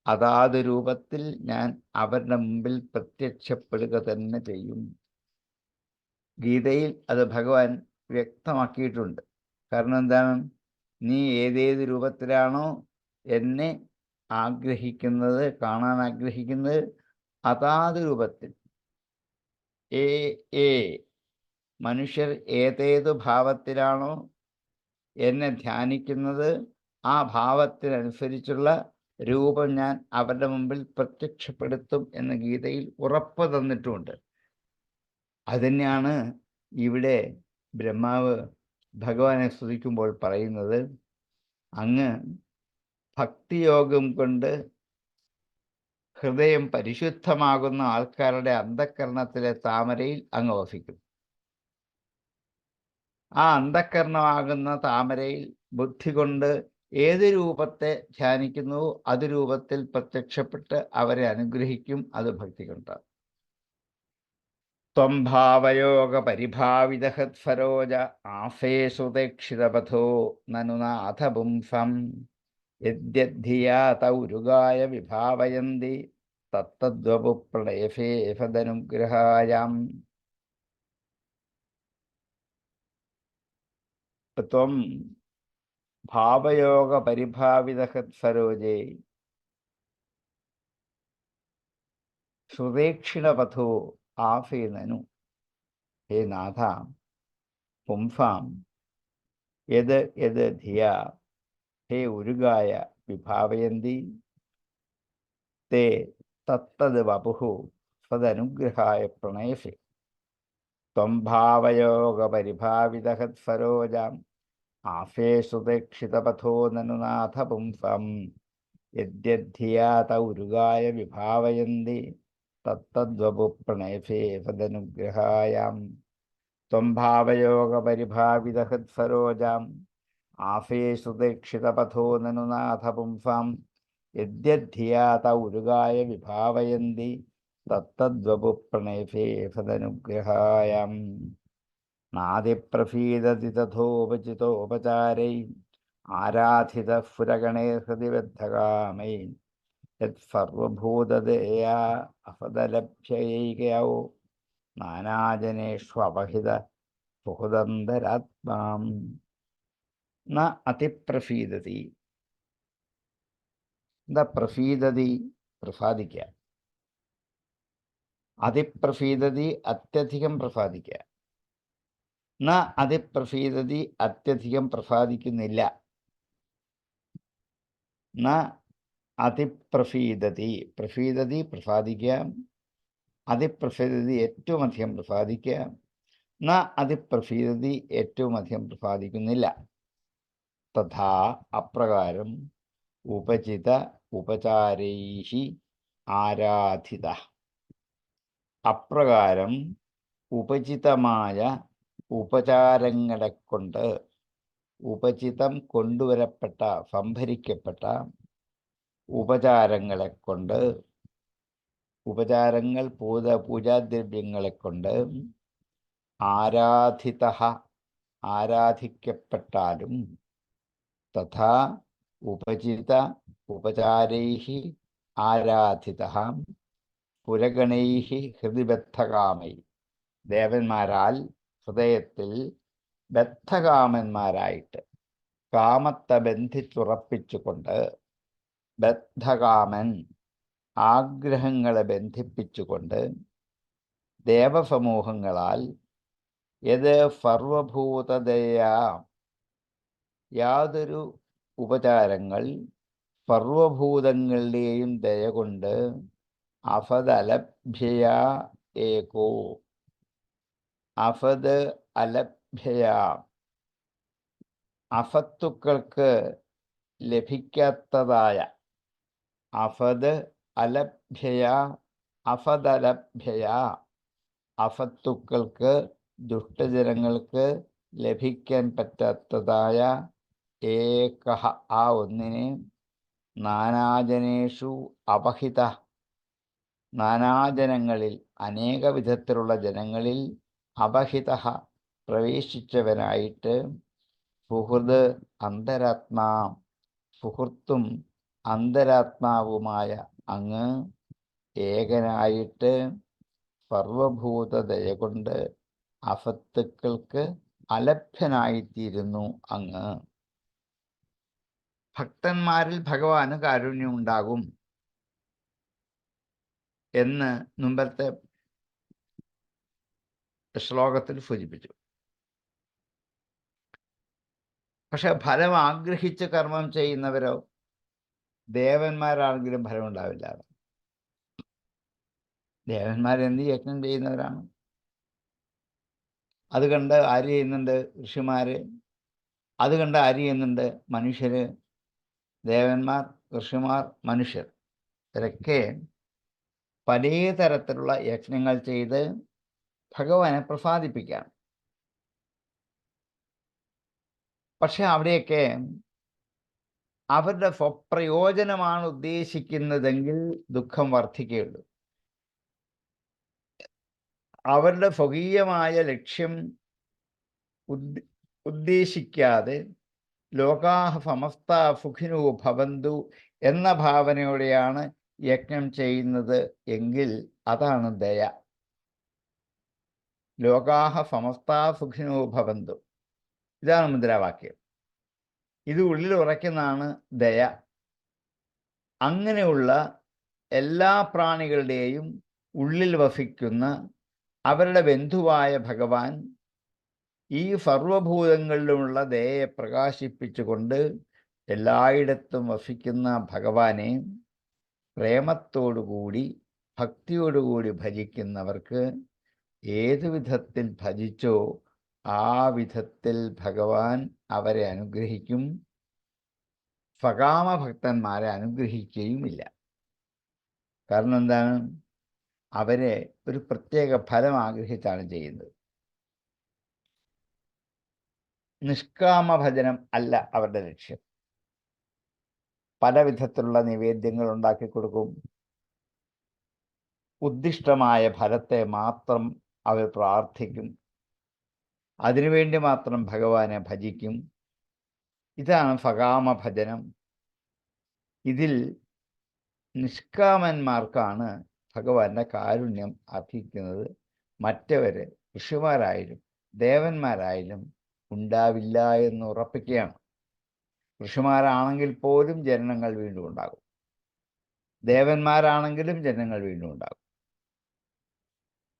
അതാത് രൂപത്തിൽ ഞാൻ അവരുടെ മുമ്പിൽ പ്രത്യക്ഷപ്പെടുക തന്നെ ചെയ്യും. ഗീതയിൽ അത് ഭഗവാൻ വ്യക്തമാക്കിയിട്ടുണ്ട്. കാരണം എന്താണ്? നീ ഏതേത് രൂപത്തിലാണോ എന്നെ ആഗ്രഹിക്കുന്നത്, കാണാൻ ആഗ്രഹിക്കുന്നത്, അതാത് രൂപത്തിൽ മനുഷ്യർ ഏതേത് ഭാവത്തിലാണോ എന്നെ ധ്യാനിക്കുന്നത് ആ ഭാവത്തിനനുസരിച്ചുള്ള രൂപം ഞാൻ അവരുടെ മുമ്പിൽ പ്രത്യക്ഷപ്പെടുത്തും എന്ന് ഗീതയിൽ ഉറപ്പ് തന്നിട്ടുമുണ്ട്. അതുതന്നെയാണ് ഇവിടെ ബ്രഹ്മാവ് ഭഗവാനെ സ്തുതിക്കുമ്പോൾ പറയുന്നത്, അങ്ങ് ഭക്തിയോഗം കൊണ്ട് ഹൃദയം പരിശുദ്ധമാകുന്ന ആൾക്കാരുടെ അന്ധഃകരണത്തിലെ താമരയിൽ അങ്ങ് വസിക്കും. ആ അന്ധഃകരണമാകുന്ന താമരയിൽ ബുദ്ധി കൊണ്ട് ഏത് രൂപത്തെ ധ്യാനിക്കുന്നുവോ അത് രൂപത്തിൽ പ്രത്യക്ഷപ്പെട്ട് അവരെ അനുഗ്രഹിക്കും. അത് ഭക്തി കൊണ്ടാണ്. ത്വം ഭാവയോഗ പരിഭാവിതഹത്സരോജ ആഫേഷു ദക്ഷിതപഥോ നനുനാഥ പുംസം യദ്യദ്ധിയാ തൗരുകായ വിഭാവയന്തി തത്തദ്വപു പ്രണയഫേഫദനുഗ്രഹായാം. ത്വം ഭാവയോഗ പരിഭാവിതഹത്സരോജേ സുദക്ഷിണപഥോ ആഫേ നനു. ഹേ നാഥ, പുംസാം യത് യത് ധിയ ഹേ ഉരുകായ വിഭാവയന്തി തേ തത്തത് വപുഃ സദനുഗ്രഹായ പ്രണയസേ ത്വം ഭാവയോഗപരിഭാവിതഹത്സരോജാം ആഫേഷുപേക്ഷിതപഥോ നനുനാഥ പുംസം യദ്യദ്ധിയാ തൗരുകായ വിഭാവയന്തി തത്തദ്വപു പ്രണയസേ സദനുഗ്രഹായാം ത്വം ഭാവയോഗപരിഭാവിതഹത്സരോജാം ആഫേഷുപേക്ഷിതപഥോ നനുനാഥ പുംസാം യദ്യദ്ധിയാ തൗരുകായ വിഭാവയന്തി തത്തദ്വപു പ്രണയസേ സദനുഗ്രഹായാം നാദിപ്രസീദതി തഥോപചിതോപചാരൈ ആരാധിതഃ പുരഗണേ ഹൃദി ബദ്ധകാമൈ യത്സർവഭൂതദേയാ അസദലഭ്യൈകയോ നാനാജനേഷ്വപഹിത സുഹൃദന്തരാത്മാം ന അതിപ്രസീദതി. എന്താ പ്രസീദതി? പ്രസാദിക്കുക. അതിപ്രസീദതി അത്യധികം പ്രസാദിക്കുക. ന അതിപ്രസീദതി അത്യധികം പ്രസാദിക്കുന്നില്ല. ന അതിപ്രസീദതി പ്രസീദതി പ്രസാദിക്കുക. അതിപ്രസീദതി ഏറ്റവും അധികം പ്രസാദിക്കുക. ന അതിപ്രസീദതി ഏറ്റവും അധികം പ്രസാദിക്കുന്നില്ല. തഥാ അപ്രകാരം ഉപചിത ഉപചാരൈഹി ആരാധിത. അപ്രകാരം ഉപചിതമായ ഉപചാരങ്ങളെ കൊണ്ട്, ഉപചിതം കൊണ്ടുവരപ്പെട്ട സംഭരിക്കപ്പെട്ട ഉപചാരങ്ങളെ കൊണ്ട്, ഉപചാരങ്ങൾ പൂജാദ്രവ്യങ്ങളെ കൊണ്ട് ആരാധിത ആരാധിക്കപ്പെട്ടാലും തഥാ ഉപചിത ഉപചാരൈഹി ആരാധിത പുരഗണൈഹി ഹൃദിബദ്ധകാമൈ ദേവന്മാരാൽ ഹൃദയത്തിൽ ബദ്ധകാമന്മാരായിട്ട് കാമത്തെ ബന്ധിച്ചുറപ്പിച്ചുകൊണ്ട്, ബദ്ധകാമൻ ആഗ്രഹങ്ങളെ ബന്ധിപ്പിച്ചുകൊണ്ട് ദേവസമൂഹങ്ങളാൽ യത് സർവഭൂതദയാ യാതൊരു ഉപചാരങ്ങൾ സർവഭൂതങ്ങളുടെയും ദയ കൊണ്ട് അഫദലഭ്യയാ ഏകോ അഫദ് അലഭ്യയാ അഫത്തുക്കൾക്ക് ലഭിക്കാത്തതായ അഫദ് അലഭ്യയാ അഫദലഭ്യയാ അഫത്തുക്കൾക്ക് ദുഷ്ടജനങ്ങൾക്ക് ലഭിക്കാൻ പറ്റാത്തതായ ഏകഃ ആ ഒന്നിനെ നാനാജനേഷു അപഹിത നാനാജനങ്ങളിൽ അനേക വിധത്തിലുള്ള ജനങ്ങളിൽ അപഹിത പ്രവേശിച്ചവനായിട്ട് സുഹൃദ് അന്തരാത്മാ സുഹൃത്തും അന്തരാത്മാവുമായ അങ്ങ് ഏകനായിട്ട് സർവഭൂതദയ കൊണ്ട് അഫത്തുക്കൾക്ക് അലഭ്യനായിത്തീരുന്നു അങ്ങ്. ഭക്തന്മാരിൽ ഭഗവാന് കാരുണ്യമുണ്ടാകും എന്ന് മുമ്പത്തെ ശ്ലോകത്തിൽ സൂചിപ്പിച്ചു. പക്ഷെ ഫലം ആഗ്രഹിച്ച് കർമ്മം ചെയ്യുന്നവരോ ദേവന്മാരാണെങ്കിലും ഫലം ഉണ്ടാവില്ല. ദേവന്മാരെന്ത് യജ്ഞം ചെയ്യുന്നവരാണ്. അത് കണ്ട് ആര് ചെയ്യുന്നുണ്ട്? ഋഷിമാര്. അത് കണ്ട് ആര് ചെയ്യുന്നുണ്ട്? മനുഷ്യര്. ദേവന്മാർ, ഋഷിമാർ, മനുഷ്യർ ഇവരൊക്കെ പല തരത്തിലുള്ള യജ്ഞങ്ങൾ ചെയ്ത് ഭഗവാനെ പ്രസാദിപ്പിക്കാം. പക്ഷെ അവിടെയൊക്കെ അവരുടെ സ്വപ്രയോജനമാണ് ഉദ്ദേശിക്കുന്നതെങ്കിൽ ദുഃഖം വർദ്ധിക്കുകയുള്ളൂ. അവരുടെ സ്വകീയമായ ലക്ഷ്യം ഉദ്ദേശിക്കാതെ ലോകാഹ സമസ്ത സുഖിനോ ഭവന്തു എന്ന ഭാവനയോടെയാണ് യജ്ഞം ചെയ്യുന്നത് എങ്കിൽ അതാണ് ദയ. ലോകാഹ സമസ്ത സുഖിനോ ഭവന്തു, ഇതാണ് മുദ്രാവാക്യം. ഇത് ഉള്ളിൽ ഉറയ്ക്കുന്നതാണ് ദയ. അങ്ങനെയുള്ള എല്ലാ പ്രാണികളുടെയും ഉള്ളിൽ വസിക്കുന്ന അവരുടെ ബന്ധുവായ ഭഗവാൻ ഈ സർവഭൂതങ്ങളിലുമുള്ള ദയയെ പ്രകാശിപ്പിച്ചുകൊണ്ട് എല്ലായിടത്തും വസിക്കുന്ന ഭഗവാനെ പ്രേമത്തോടുകൂടി ഭക്തിയോടുകൂടി ഭജിക്കുന്നവർക്ക് ഏതു വിധത്തിൽ ഭജിച്ചോ ആ വിധത്തിൽ ഭഗവാൻ അവരെ അനുഗ്രഹിക്കും. സകാമഭക്തന്മാരെ അനുഗ്രഹിക്കുകയുമില്ല. കാരണം എന്താണ്? അവരെ ഒരു പ്രത്യേക ഫലം ആഗ്രഹിച്ചാണ് ചെയ്യുന്നത്. നിഷ്കാമഭജനം അല്ല അവരുടെ ലക്ഷ്യം. പല വിധത്തിലുള്ള നിവേദ്യങ്ങൾ ഉണ്ടാക്കി കൊടുക്കും. ഉദ്ദിഷ്ടമായ ഫലത്തെ മാത്രം അവർ പ്രാർത്ഥിക്കും. അതിനുവേണ്ടി മാത്രം ഭഗവാനെ ഭജിക്കും. ഇതാണ് സകാമഭജനം. ഇതിൽ നിഷ്കാമന്മാർക്കാണ് ഭഗവാന്റെ കാരുണ്യം അർഹിക്കുന്നത്. മറ്റവർ ഋഷിമാരായാലും ദേവന്മാരായാലും ഉണ്ടാവില്ല എന്ന് ഉറപ്പിക്കുകയാണ്. ഋഷിമാരാണെങ്കിൽ പോലും ജനനങ്ങൾ വീണ്ടും ഉണ്ടാകും. ദേവന്മാരാണെങ്കിലും ജനനങ്ങൾ വീണ്ടും ഉണ്ടാകും.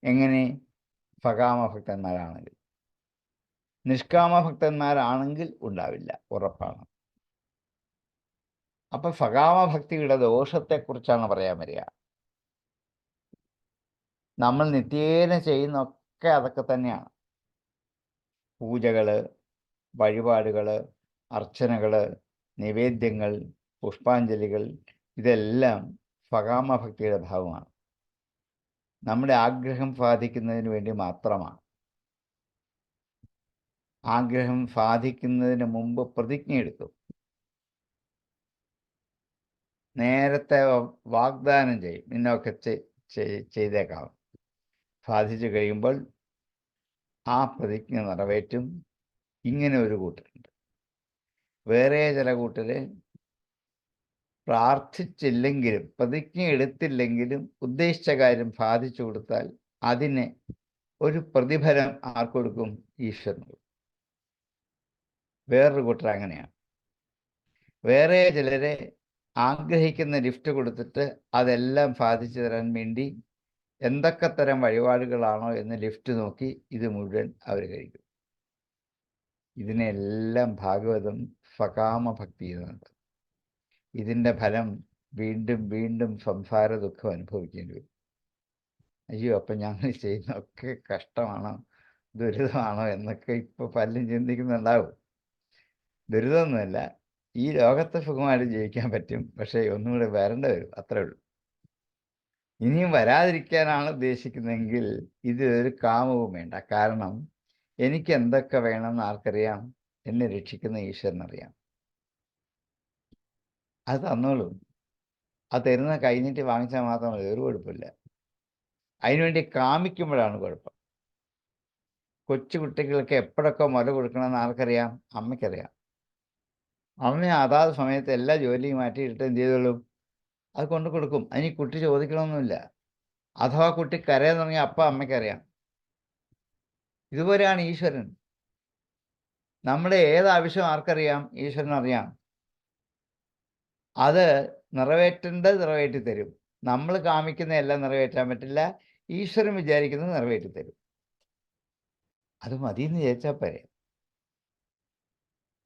എങ്ങനെ? സകാമഭക്തന്മാരാണെങ്കിൽ. നിഷ്കാമഭക്തന്മാരാണെങ്കിൽ ഉണ്ടാവില്ല, ഉറപ്പാണ്. അപ്പൊ സകാമഭക്തിയുടെ ദോഷത്തെക്കുറിച്ചാണ് പറയാൻ വരിക. നമ്മൾ നിത്യേന ചെയ്യുന്നൊക്കെ അതൊക്കെ തന്നെയാണ്. പൂജകള്, വഴിപാടുകള്, അർച്ചനകള്, നിവേദ്യങ്ങൾ, പുഷ്പാഞ്ജലികൾ, ഇതെല്ലാം സകാമഭക്തിയുടെ ഭാഗമാണ്. നമ്മുടെ ആഗ്രഹം സാധിക്കുന്നതിന് വേണ്ടി മാത്രമാണ്. ആഗ്രഹം സാധിക്കുന്നതിന് മുമ്പ് പ്രതിജ്ഞയെടുക്കും. നേരത്തെ വാഗ്ദാനം ചെയ്യും, ഇന്നൊക്കെ ചെയ്തേക്കാം. സാധിച്ചു കഴിയുമ്പോൾ ആ പ്രതിജ്ഞ നിറവേറ്റും. ഇങ്ങനെ ഒരു കൂട്ടരുണ്ട്. വേറെ ചില കൂട്ടര് പ്രാർത്ഥിച്ചില്ലെങ്കിലും പ്രതിജ്ഞ എടുത്തില്ലെങ്കിലും ഉദ്ദേശിച്ച കാര്യം സാധിച്ചു കൊടുത്താൽ അതിന് ഒരു പ്രതിഫലം ആർക്ക് കൊടുക്കും? ഈശ്വരന്. വേറൊരു കൂട്ടർ അങ്ങനെയാണ്. വേറെ ചിലരെ ആഗ്രഹിക്കുന്ന ലിഫ്റ്റ് കൊടുത്തിട്ട് അതെല്ലാം സാധിച്ചു തരാൻ വേണ്ടി എന്തൊക്കെ തരം വഴിപാടുകളാണോ എന്ന് ലിഫ്റ്റ് നോക്കി ഇത് മുഴുവൻ അവർ കഴിക്കും. ഇതിനെല്ലാം ഭാഗവതം സകാമഭക്തി എന്നുണ്ട്. ഇതിൻ്റെ ഫലം വീണ്ടും വീണ്ടും സംസാര ദുഃഖം അനുഭവിക്കേണ്ടി വരും. അയ്യോ, അപ്പം ഞങ്ങൾ ചെയ്യുന്നതൊക്കെ കഷ്ടമാണോ ദുരിതമാണോ എന്നൊക്കെ ഇപ്പോൾ പലരും ചിന്തിക്കുന്നുണ്ടാവും. ദുരിതമൊന്നുമല്ല, ഈ ലോകത്തെ സുഖമായിട്ട് ജീവിക്കാൻ പറ്റും, പക്ഷേ ഒന്നുകൂടെ വരേണ്ടി വരും, അത്രേ ഉള്ളൂ. ഇനിയും വരാതിരിക്കാനാണ് ഉദ്ദേശിക്കുന്നതെങ്കിൽ ഇതൊരു കാമവും വേണ്ട. കാരണം എനിക്ക് എന്തൊക്കെ വേണമെന്ന് ആർക്കറിയാം? എന്നെ രക്ഷിക്കുന്ന ഈശ്വരനറിയാം. അത് തന്നോളൂ. അത് തരുന്ന കൈനീട്ടി വാങ്ങിച്ചാൽ മാത്രം മതി, ഒരു കുഴപ്പമില്ല. അതിനുവേണ്ടി കാമിക്കുമ്പോഴാണ് കുഴപ്പം. കൊച്ചു കുട്ടികൾക്ക് എപ്പോഴൊക്കെ മുല കൊടുക്കണമെന്ന് ആർക്കറിയാം? അമ്മയ്ക്കറിയാം. അമ്മ അതാത് സമയത്ത് എല്ലാ ജോലിയും മാറ്റിയിട്ട് എന്ത് ചെയ്തോളും? അത് കൊണ്ട് കൊടുക്കും. അതിന് കുട്ടി ചോദിക്കണമെന്നില്ല. അഥവാ കുട്ടി കരയാൻ തുടങ്ങിയ അപ്പം അമ്മയ്ക്കറിയാം. ഇതുപോലെയാണ് ഈശ്വരൻ. നമ്മുടെ ഏതാവശ്യം ആർക്കറിയാം? ഈശ്വരനറിയാം. അത് നിറവേറ്റേണ്ടത് നിറവേറ്റി തരും. നമ്മൾ കാമിക്കുന്ന എല്ലാം നിറവേറ്റാൻ പറ്റില്ല. ഈശ്വരൻ വിചാരിക്കുന്നത് നിറവേറ്റി തരും. അത് മതിയെന്ന് വിചാരിച്ചാൽ പോരെ.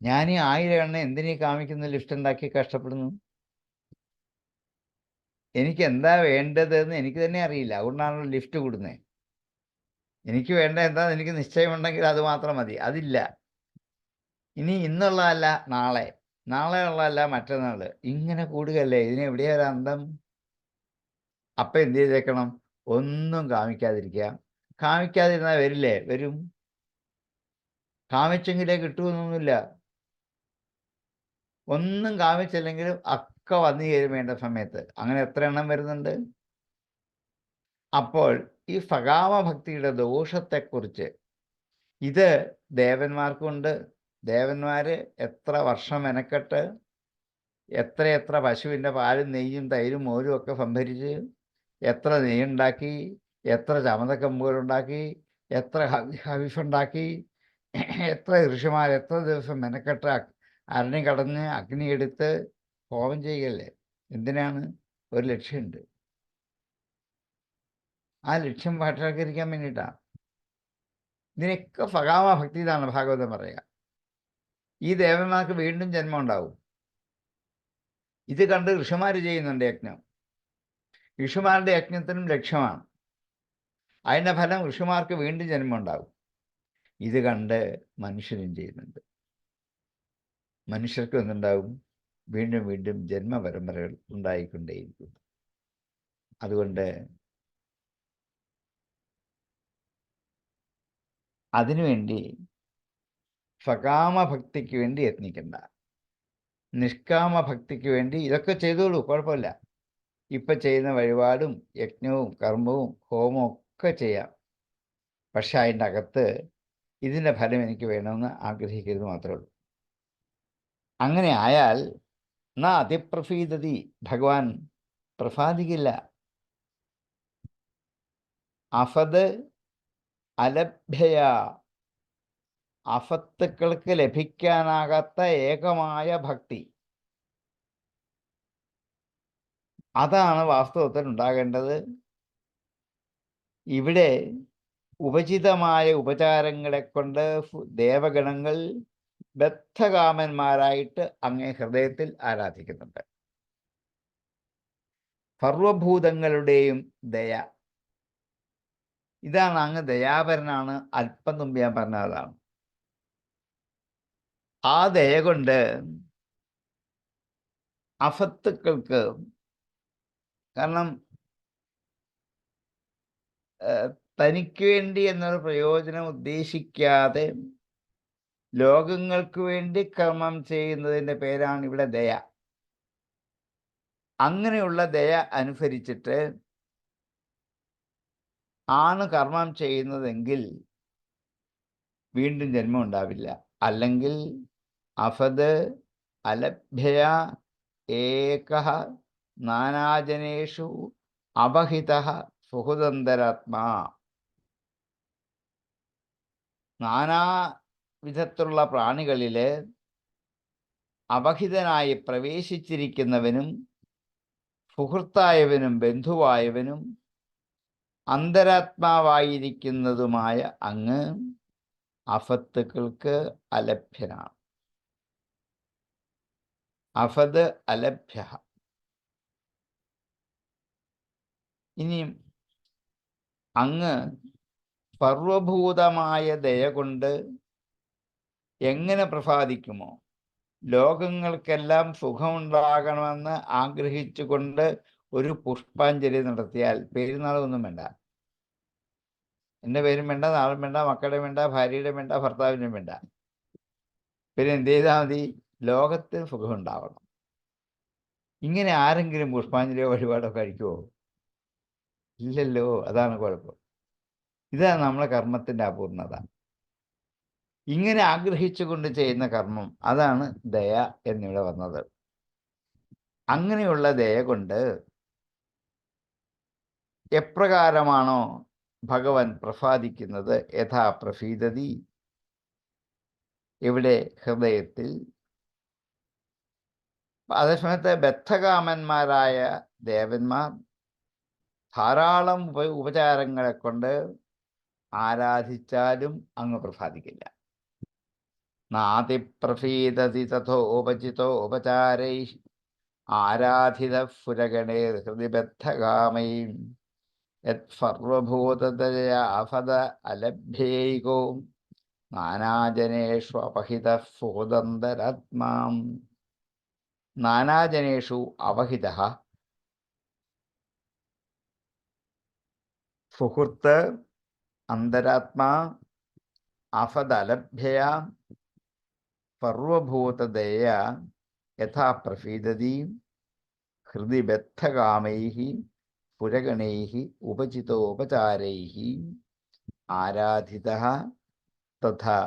ഞാൻ ഈ 1000 എണ്ണ എന്തിനീ കാമിക്കുന്ന ലിസ്റ്റ് ഉണ്ടാക്കി കഷ്ടപ്പെടുന്നു? എനിക്ക് എന്താ വേണ്ടതെന്ന് എനിക്ക് തന്നെ അറിയില്ല. അതുകൊണ്ടാണല്ലോ ലിഫ്റ്റ് കൂടുന്നത്. എനിക്ക് വേണ്ട എന്താന്ന് എനിക്ക് നിശ്ചയമുണ്ടെങ്കിൽ അത് മാത്രം മതി. അതില്ല. ഇനി ഇന്നുള്ളതല്ല നാളെ, നാളെ ഉള്ളതല്ല മറ്റന്നാൾ, ഇങ്ങനെ കൂടുകയല്ലേ. ഇതിനെവിടെയാ ഒരു അന്തം? അപ്പം എന്ത് ചെയ്തേക്കണം? ഒന്നും കാമിക്കാതിരിക്കുക. കാമിക്കാതിരുന്നാൽ വരില്ലേ? വരും. കാമിച്ചെങ്കിലേ കിട്ടുമെന്നൊന്നുമില്ല. ഒന്നും കാമിച്ചില്ലെങ്കിലും ഒക്കെ വന്നു കയറും വേണ്ട സമയത്ത്. അങ്ങനെ എത്ര എണ്ണം വരുന്നുണ്ട്? അപ്പോൾ ഈ സകാമഭക്തിയുടെ ദോഷത്തെക്കുറിച്ച് ഇത് ദേവന്മാർക്കുണ്ട്. ദേവന്മാർ എത്ര വർഷം മെനക്കെട്ട് എത്ര പശുവിൻ്റെ പാലും നെയ്യും തൈരും മോരും ഒക്കെ സംഭരിച്ച് എത്ര നെയ്യുണ്ടാക്കി, എത്ര ചമതക്കമ്പുകളുണ്ടാക്കി, എത്ര ഹവിഷുണ്ടാക്കി, എത്ര ഋഷിമാർ എത്ര ദിവസം മെനക്കെട്ട് അരണി കടന്ന് അഗ്നിയെടുത്ത് ഹോമം ചെയ്യല്ലേ. എന്തിനാണ്? ഒരു ലക്ഷ്യമുണ്ട്. ആ ലക്ഷ്യം സാക്ഷാത്കരിക്കാൻ വേണ്ടിയിട്ടാണ്. ഇതിനൊക്കെ ഫകാമ ഭക്തി എന്നാണ് ഭാഗവതം പറയുക. ഈ ദേവന്മാർക്ക് വീണ്ടും ജന്മം ഉണ്ടാവും. ഇത് കണ്ട് ഋഷിമാർ ചെയ്യുന്നുണ്ട് യജ്ഞം. ഋഷിമാരുടെ യജ്ഞത്തിനും ലക്ഷ്യമാണ്. അതിൻ്റെ ഫലം ഋഷിമാർക്ക് വീണ്ടും ജന്മം ഉണ്ടാകും. ഇത് കണ്ട് മനുഷ്യരും ചെയ്യുന്നുണ്ട്. മനുഷ്യർക്ക് എന്തുണ്ടാവും? വീണ്ടും വീണ്ടും ജന്മപരമ്പരകൾ ഉണ്ടായിക്കൊണ്ടേയിരിക്കും. അതുകൊണ്ട് അതിനുവേണ്ടി സകാമഭക്തിക്ക് വേണ്ടി യത്നിക്കണ്ട. നിഷ്കാമഭക്തിക്ക് വേണ്ടി ഇതൊക്കെ ചെയ്തോളൂ, കുഴപ്പമില്ല. ഇപ്പം ചെയ്യുന്ന വഴിപാടും യജ്ഞവും കർമ്മവും ഹോമവും ഒക്കെ ചെയ്യാം. പക്ഷെ അതിൻ്റെ അകത്ത് ഇതിൻ്റെ ഫലം എനിക്ക് വേണമെന്ന് ആഗ്രഹിക്കരുത് മാത്രമേ ഉള്ളൂ. അങ്ങനെ ആയാൽ അതിപ്രഫീദതി, ഭഗവാൻ പ്രസാദിക്കില്ല. അഫത് അലഭ്യയ, അഫത്തുക്കൾക്ക് ലഭിക്കാനാകാത്ത ഏകമായ ഭക്തി, അതാണ് വാസ്തവത്തിൽ ഉണ്ടാകേണ്ടത്. ഇവിടെ ഉപചിതമായ ഉപചാരങ്ങളെ കൊണ്ട് ദേവഗണങ്ങൾ ബദ്ധകാമന്മാരായിട്ട് അങ്ങേ ഹൃദയത്തിൽ ആരാധിക്കുന്നുണ്ട്. സർവഭൂതങ്ങളുടെയും ദയ, ഇതാണ്. അങ്ങ് ദയാപരനാണ്. അല്പം മുമ്പ് ഞാൻ പറഞ്ഞതാണ്. ആ ദയ കൊണ്ട് അഫത്തുക്കൾക്ക്, കാരണം തനിക്ക് വേണ്ടി എന്നൊരു പ്രയോജനം ഉദ്ദേശിക്കാതെ ലോകങ്ങൾക്ക് വേണ്ടി കർമ്മം ചെയ്യുന്നതിൻ്റെ പേരാണ് ഇവിടെ ദയ. അങ്ങനെയുള്ള ദയ അനുസരിച്ചിട്ട് ആണ് കർമ്മം ചെയ്യുന്നതെങ്കിൽ വീണ്ടും ജന്മം ഉണ്ടാവില്ല. അല്ലെങ്കിൽ അഫത് അലഭ്യയ ഏകഃ നാനാജനേഷു അപഹിതഃ സുഹൃദന്തരാത്മാ, നാനാവിധത്തിലുള്ള പ്രാണികളിൽ അപഹിതനായി പ്രവേശിച്ചിരിക്കുന്നവനും സുഹൃത്തായവനും ബന്ധുവായവനും അന്തരാത്മാവായിരിക്കുന്നതുമായ അങ്ങ് അഫത്തുക്കൾക്ക് അലഭ്യനാണ്. അഫത് അലഭ്യ. ഇനിയും അങ്ങ് സർവഭൂതമായ ദയ കൊണ്ട് എങ്ങനെ പ്രസാദിക്കുമോ? ലോകങ്ങൾക്കെല്ലാം സുഖമുണ്ടാകണമെന്ന് ആഗ്രഹിച്ചുകൊണ്ട് ഒരു പുഷ്പാഞ്ജലി നടത്തിയാൽ പെരുന്നാളൊന്നും വേണ്ട. എൻ്റെ പേരും വേണ്ട, നാളും വേണ്ട, മക്കളുടെ വേണ്ട, ഭാര്യയുടെ വേണ്ട, ഭർത്താവിനും വേണ്ട. പിന്നെ എന്ത് ചെയ്താൽ മതി? ലോകത്തിന് സുഖമുണ്ടാവണം. ഇങ്ങനെ ആരെങ്കിലും പുഷ്പാഞ്ജലിയോ വഴിപാടോ കഴിക്കുമോ? ഇല്ലല്ലോ. അതാണ് കുഴപ്പം. ഇതാണ് നമ്മളെ കർമ്മത്തിൻ്റെ അപൂർണത. ഇങ്ങനെ ആഗ്രഹിച്ചുകൊണ്ട് ചെയ്യുന്ന കർമ്മം, അതാണ് ദയ എന്നിവിടെ വന്നത്. അങ്ങനെയുള്ള ദയ കൊണ്ട് എപ്രകാരമാണോ ഭഗവാൻ പ്രസാദിക്കുന്നത്, യഥാ പ്രസീദതി, ഇവിടെ ഹൃദയത്തിൽ. അതേസമയത്ത് ബദ്ധകാമന്മാരായ ദേവന്മാർ ധാരാളം ഉപചാരങ്ങളെ കൊണ്ട് ആരാധിച്ചാലും അങ്ങ് പ്രസാദിക്കില്ല. നാതിപ്രസീദതി തഥോപചിതോ ഉപചാരൈ ആരാധിത പുരഗണേ ഹൃദിബദ്ധകാമൈ യത് സർവഭൂതദയാഫത അലഭ്യൈകോ നാനാജനേഷു അപഹിത സുഹൃദന്തരാത്മാം. നാനാജനേഷു അപഹിത, സുഹൃത്ത്, അന്തരാത്മാ, അഫദലഭ്യയ, സർവഭൂതദയ യഥാ പ്രസീദതി ഹൃദി ബദ്ധകാമൈഃ പുരഗണൈഃ ഉപചിതോപചാരൈഃ ആരാധിതഃ തഥാ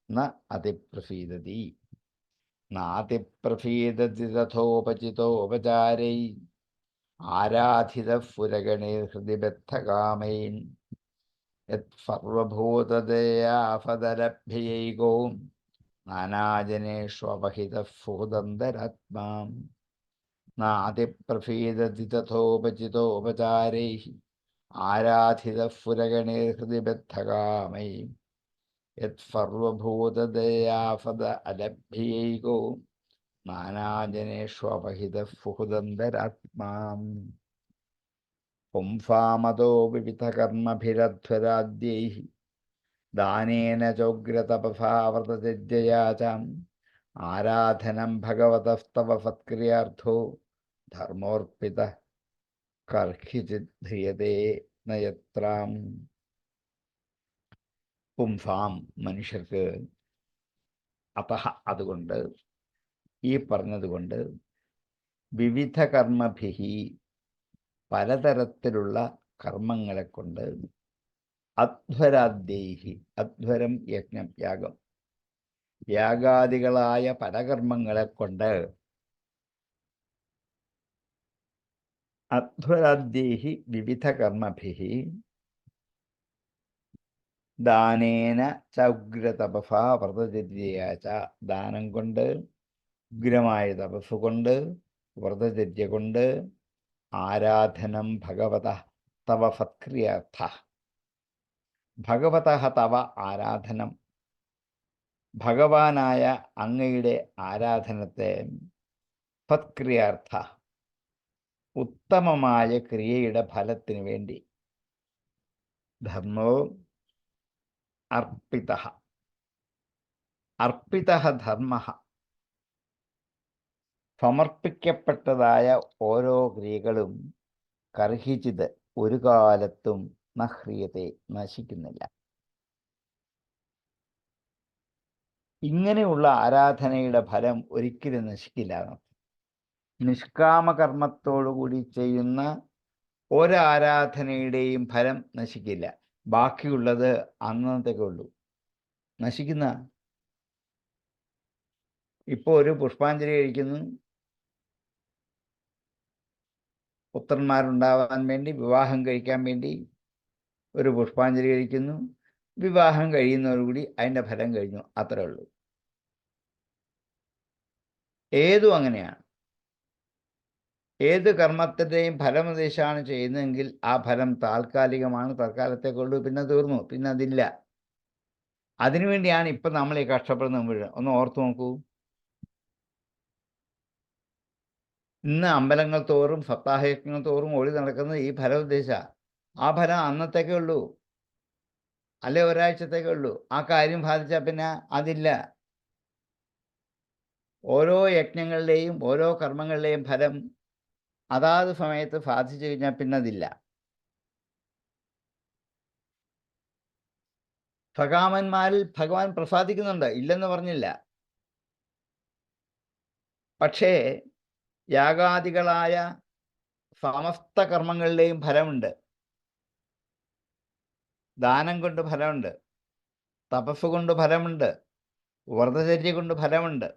ന അതിപ്രസീദതി. നാതിപ്രസീദതി തഥോപചിതോപചാരൈ ആരാധിത പുരഗണേ ഹൃദി ബദ്ധകാമൈ യത് സർവഭൂതദയാഫദലഭ്യൈകോ നാനാജനേഷു അപഹിത സുഹൃദന്തരാത്മാം. നാതിപ്രസീദതി തഥോപചിതോപചാരൈ ആരാധിത പുരഗണേ ഹൃദി ബദ്ധകാമൈ യത് സർവഭൂതദയാഫത അലഭ്യൈകോ നാനാജനേഷു അപഹിത ഫുഹുദന്തരാത്മാം പുംസാമതോ വിവിധകർമ്മഭിരധ്വരാദ്യൈഃ ദാനേന ചോഗ്രതപസാവൃതജജ്ജയാചാം ആരാധനം ഭഗവതസ്തവ സത്ക്രിയാർത്ഥോ ധർമ്മോർപ്പിത കർഹിചിത് ധ്രിയതേ നയത്രാം. പുംസാം മനുഷ്യർക്ക്, അതഃ അതുകൊണ്ട്, ഈ പറഞ്ഞതുകൊണ്ട്, വിവിധ കർമ്മഭിഹി പലതരത്തിലുള്ള കർമ്മങ്ങളെ കൊണ്ട്, അധ്വരാദ്യൈഹി അധ്വരം യജ്ഞം യാഗം, യാഗാദികളായ പരകർമ്മങ്ങളെ കൊണ്ട്, അധ്വരാദ്യൈഹി വിവിധ കർമ്മഭിഹി ദാനേന ച ഉഗ്രതപസാ വ്രതചര്യയാ ച ദാനം കൊണ്ട്, ഉഗ്രമായ തപസ് കൊണ്ട്, വ്രതചര്യ കൊണ്ട്, ആരാധനം ഭഗവതഃ തവ സത്ക്രിയാർത്ഥ ഭഗവതഃ തവ ആരാധനം, ഭഗവാനായ അങ്ങയുടെ ആരാധനത്തെ, സത്ക്രിയാർത്ഥ ഉത്തമമായ ക്രിയയുടെ ഫലത്തിനു വേണ്ടി, ധർമ്മോ അർപ്പിതഃ അർപ്പിതഃ ധർമ്മഃ സമർപ്പിക്കപ്പെട്ടതായ ഓരോ ക്രിയകളും കർഹിച്ചിത് ഒരു കാലത്തും നഹ്രിയത്തെ നശിക്കുന്നില്ല. ഇങ്ങനെയുള്ള ആരാധനയുടെ ഫലം ഒരിക്കലും നശിക്കില്ല. നിഷ്കാമകർമ്മത്തോടുകൂടി ചെയ്യുന്ന ഒരാരാധനയുടെയും ഫലം നശിക്കില്ല. ബാക്കിയുള്ളത് അന്നത്തേക്കേ ഉള്ളൂ. നശിക്കുന്ന ഇപ്പോൾ ഒരു പുഷ്പാഞ്ജലി കഴിക്കുന്നു, പുത്രന്മാരുണ്ടാവാൻ വേണ്ടി, വിവാഹം കഴിക്കാൻ വേണ്ടി ഒരു പുഷ്പാഞ്ജലി കഴിക്കുന്നു. വിവാഹം കഴിയുന്നതോടുകൂടി അതിൻ്റെ ഫലം കഴിഞ്ഞു, അത്രേ ഉള്ളൂ. ഏതും അങ്ങനെയാണ്. ഏത് കർമ്മത്തിൻ്റെയും ഫലമുദ്ദേശമാണ് ചെയ്യുന്നതെങ്കിൽ ആ ഫലം താൽക്കാലികമാണ്, തൽക്കാലത്തേക്കുള്ളൂ, പിന്നെ തീർന്നു, പിന്നെ അതില്ല. അതിനുവേണ്ടിയാണ് ഇപ്പം നമ്മൾ ഈ കഷ്ടപ്പെടുന്നത് മുഴുവൻ. ഒന്ന് ഓർത്തു നോക്കൂ. ഇന്ന് അമ്പലങ്ങൾ തോറും സപ്താഹയജ്ഞങ്ങൾ തോറും ഓടി നടക്കുന്നത് ഈ ഫലം ഉദ്ദേശ. ആ ഫലം അന്നത്തേക്കേ ഉള്ളൂ, അല്ലെ ഒരാഴ്ചത്തേക്കേ ഉള്ളൂ. ആ കാര്യം ബാധിച്ചാൽ പിന്നെ അതില്ല. ഓരോ യജ്ഞങ്ങളുടെയും ഓരോ കർമ്മങ്ങളുടെയും ഫലം അതാത് സമയത്ത് ബാധിച്ചു കഴിഞ്ഞാൽ പിന്നെ അതില്ല. സകാമന്മാരിൽ ഭഗവാൻ പ്രസാദിക്കുന്നുണ്ട്, ഇല്ലെന്ന് പറഞ്ഞില്ല. പക്ഷേ യാഗാദികളായ സമസ്ത കർമ്മങ്ങളുടെയും ഫലമുണ്ട്. ദാനം കൊണ്ട് ഫലമുണ്ട്, തപസ് കൊണ്ട് ഫലമുണ്ട്, വ്രതചര്യ കൊണ്ട് ഫലമുണ്ട്.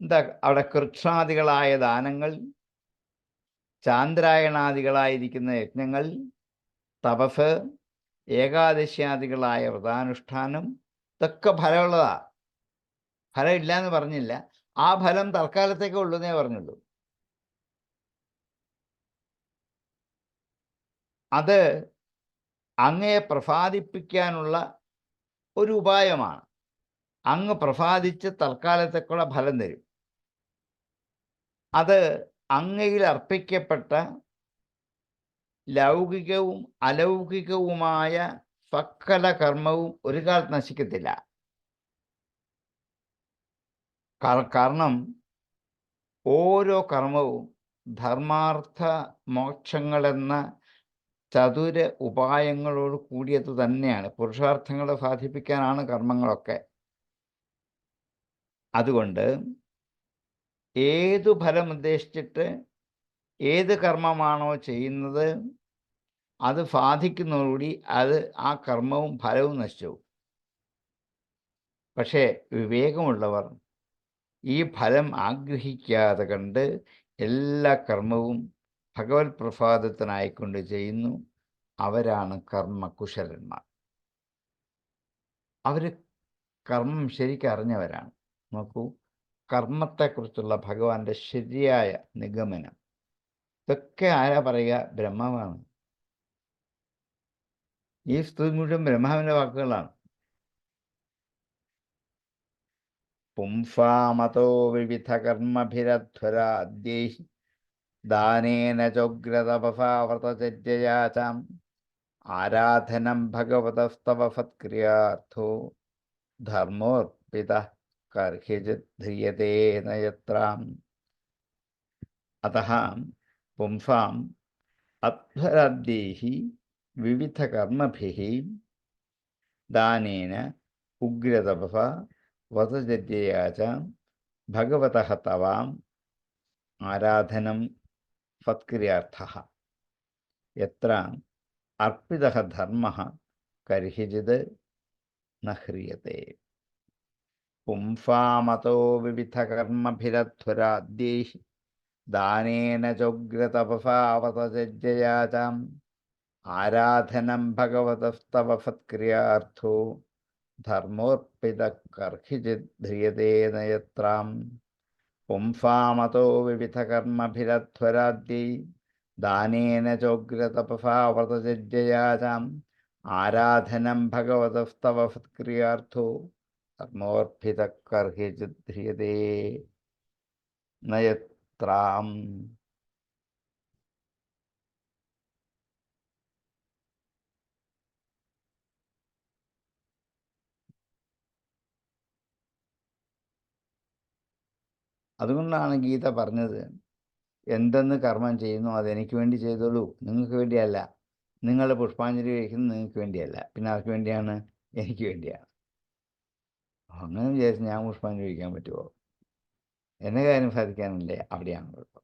എന്താ അവിടെ? കൃഷ്ണാദികളായ ദാനങ്ങൾ, ചാന്ദ്രായണാദികളായിരിക്കുന്ന യജ്ഞങ്ങൾ, തപസ്, ഏകാദശ്യാദികളായ വ്രതാനുഷ്ഠാനം, ഇതൊക്കെ ഫലമുള്ളതാ. ഫലം ഇല്ല എന്ന് പറഞ്ഞില്ല. ആ ഫലം തൽക്കാലത്തേക്കേ ഉള്ളൂ എന്നേ പറഞ്ഞുള്ളൂ. അത് അങ്ങയെ പ്രസാദിപ്പിക്കാനുള്ള ഒരു ഉപായമാണ്. അങ്ങ് പ്രസാദിച്ച് തൽക്കാലത്തേക്കുള്ള ഫലം തരും. അത് അങ്ങയിൽ അർപ്പിക്കപ്പെട്ട ലൗകികവും അലൗകികവുമായ സകല കർമ്മവും ഒരു കാലത്ത് നശിക്കത്തില്ല. കാരണം ഓരോ കർമ്മവും ധർമാർത്ഥ മോക്ഷങ്ങളെന്ന ചതുര ഉപായങ്ങളോട് കൂടിയത് തന്നെയാണ്. പുരുഷാർത്ഥങ്ങളെ സാധിപ്പിക്കാനാണ് കർമ്മങ്ങളൊക്കെ. അതുകൊണ്ട് ഏതു ഫലം ഉദ്ദേശിച്ചിട്ട് ഏത് കർമ്മമാണോ ചെയ്യുന്നത് അത് സാധിക്കുന്നതോടുകൂടി അത് ആ കർമ്മവും ഫലവും നശിച്ചു. പക്ഷേ വിവേകമുള്ളവർ ഈ ഫലം ആഗ്രഹിക്കാതെ കണ്ട് എല്ലാ കർമ്മവും ഭഗവത് പ്രസാദത്തിനായിക്കൊണ്ട് ചെയ്യുന്നു. അവരാണ് കർമ്മകുശലന്മാർ. അവർ കർമ്മം ശരിക്കറിഞ്ഞവരാണ്. നോക്കൂ, കർമ്മത്തെക്കുറിച്ചുള്ള ഭഗവാന്റെ ശരിയായ നിഗമനം. ഇതൊക്കെ ആരാ പറയുക? ബ്രഹ്മാവാണ്. ഈ സ്തുതി മുഴുവൻ ബ്രഹ്മാവിൻ്റെ വാക്കുകളാണ്. പുംസാമതോ വിവിധ കർമ്മഭിരധ്വരാദ്യൈ ദാനേന ചോഗ്രതപസാവൃതചര്യയാചാം ആരാധനം ഭഗവതസ്തവ സത്ക്രിയാർത്ഥോ ധർമ്മോർപ്പിതഃ കർഹിചിത് ധ്രിയതേ നയത്രാം. അതഃ പുംസാം അധ്വരാദ്യൈഃ വിവിധകർമ്മഭിः ദാനേന ഉഗ്രതപസാ വ്രതചര്യയാ ച ഭഗവതഃ തവാം ആരാധനം സത്ക്രിയാർത്ഥഃ യത്ര അർപ്പിതഃ ധർമ്മഃ കർഹിചിത് ന ഹ്രിയത്തെ. പുംസാമതോ വിവിധകർമ്മഭിരധ്വരാദ്യൈഃ ദാനേന ചോഗ്രതപസാ വ്രതചര്യയാ ച ആരാധനം ഭഗവതസ്തവ സത്ക്രിയാർത്ഥോ ധർമ്മോർപ്പിതഃ കർഹിചിത് ധ്രിയതേ നയത്രാം. പുംസാമതോ വിവിധകർമ്മഭിരധ്വരാദ്യൈ ദാനേന ചോഗ്രതപസാ വ്രതചര്യയാ ച ആരാധനം ഭഗവതസ്തവ സത്ക്രിയാർത്ഥോ ധർമ്മോർപ്പിതഃ കർഹിചിത് ധ്രിയതേ നയത്രാം. അതുകൊണ്ടാണ് ഗീത പറഞ്ഞത്, എന്തെന്ന് കർമ്മം ചെയ്യുന്നു അതെനിക്ക് വേണ്ടി ചെയ്തോളൂ, നിങ്ങൾക്ക് വേണ്ടിയല്ല. നിങ്ങൾ പുഷ്പാഞ്ജലി കഴിക്കുന്നത് നിങ്ങൾക്ക് വേണ്ടിയല്ല, പിന്നെ ആർക്ക് വേണ്ടിയാണ്? എനിക്ക് വേണ്ടിയാണ്. അങ്ങനെ വിചാരിച്ച് ഞാൻ പുഷ്പാഞ്ജലി കഴിക്കാൻ പറ്റുമോ? എന്നെ കാര്യം സാധിക്കാനല്ലേ? അവിടെയാണ് കുഴപ്പം.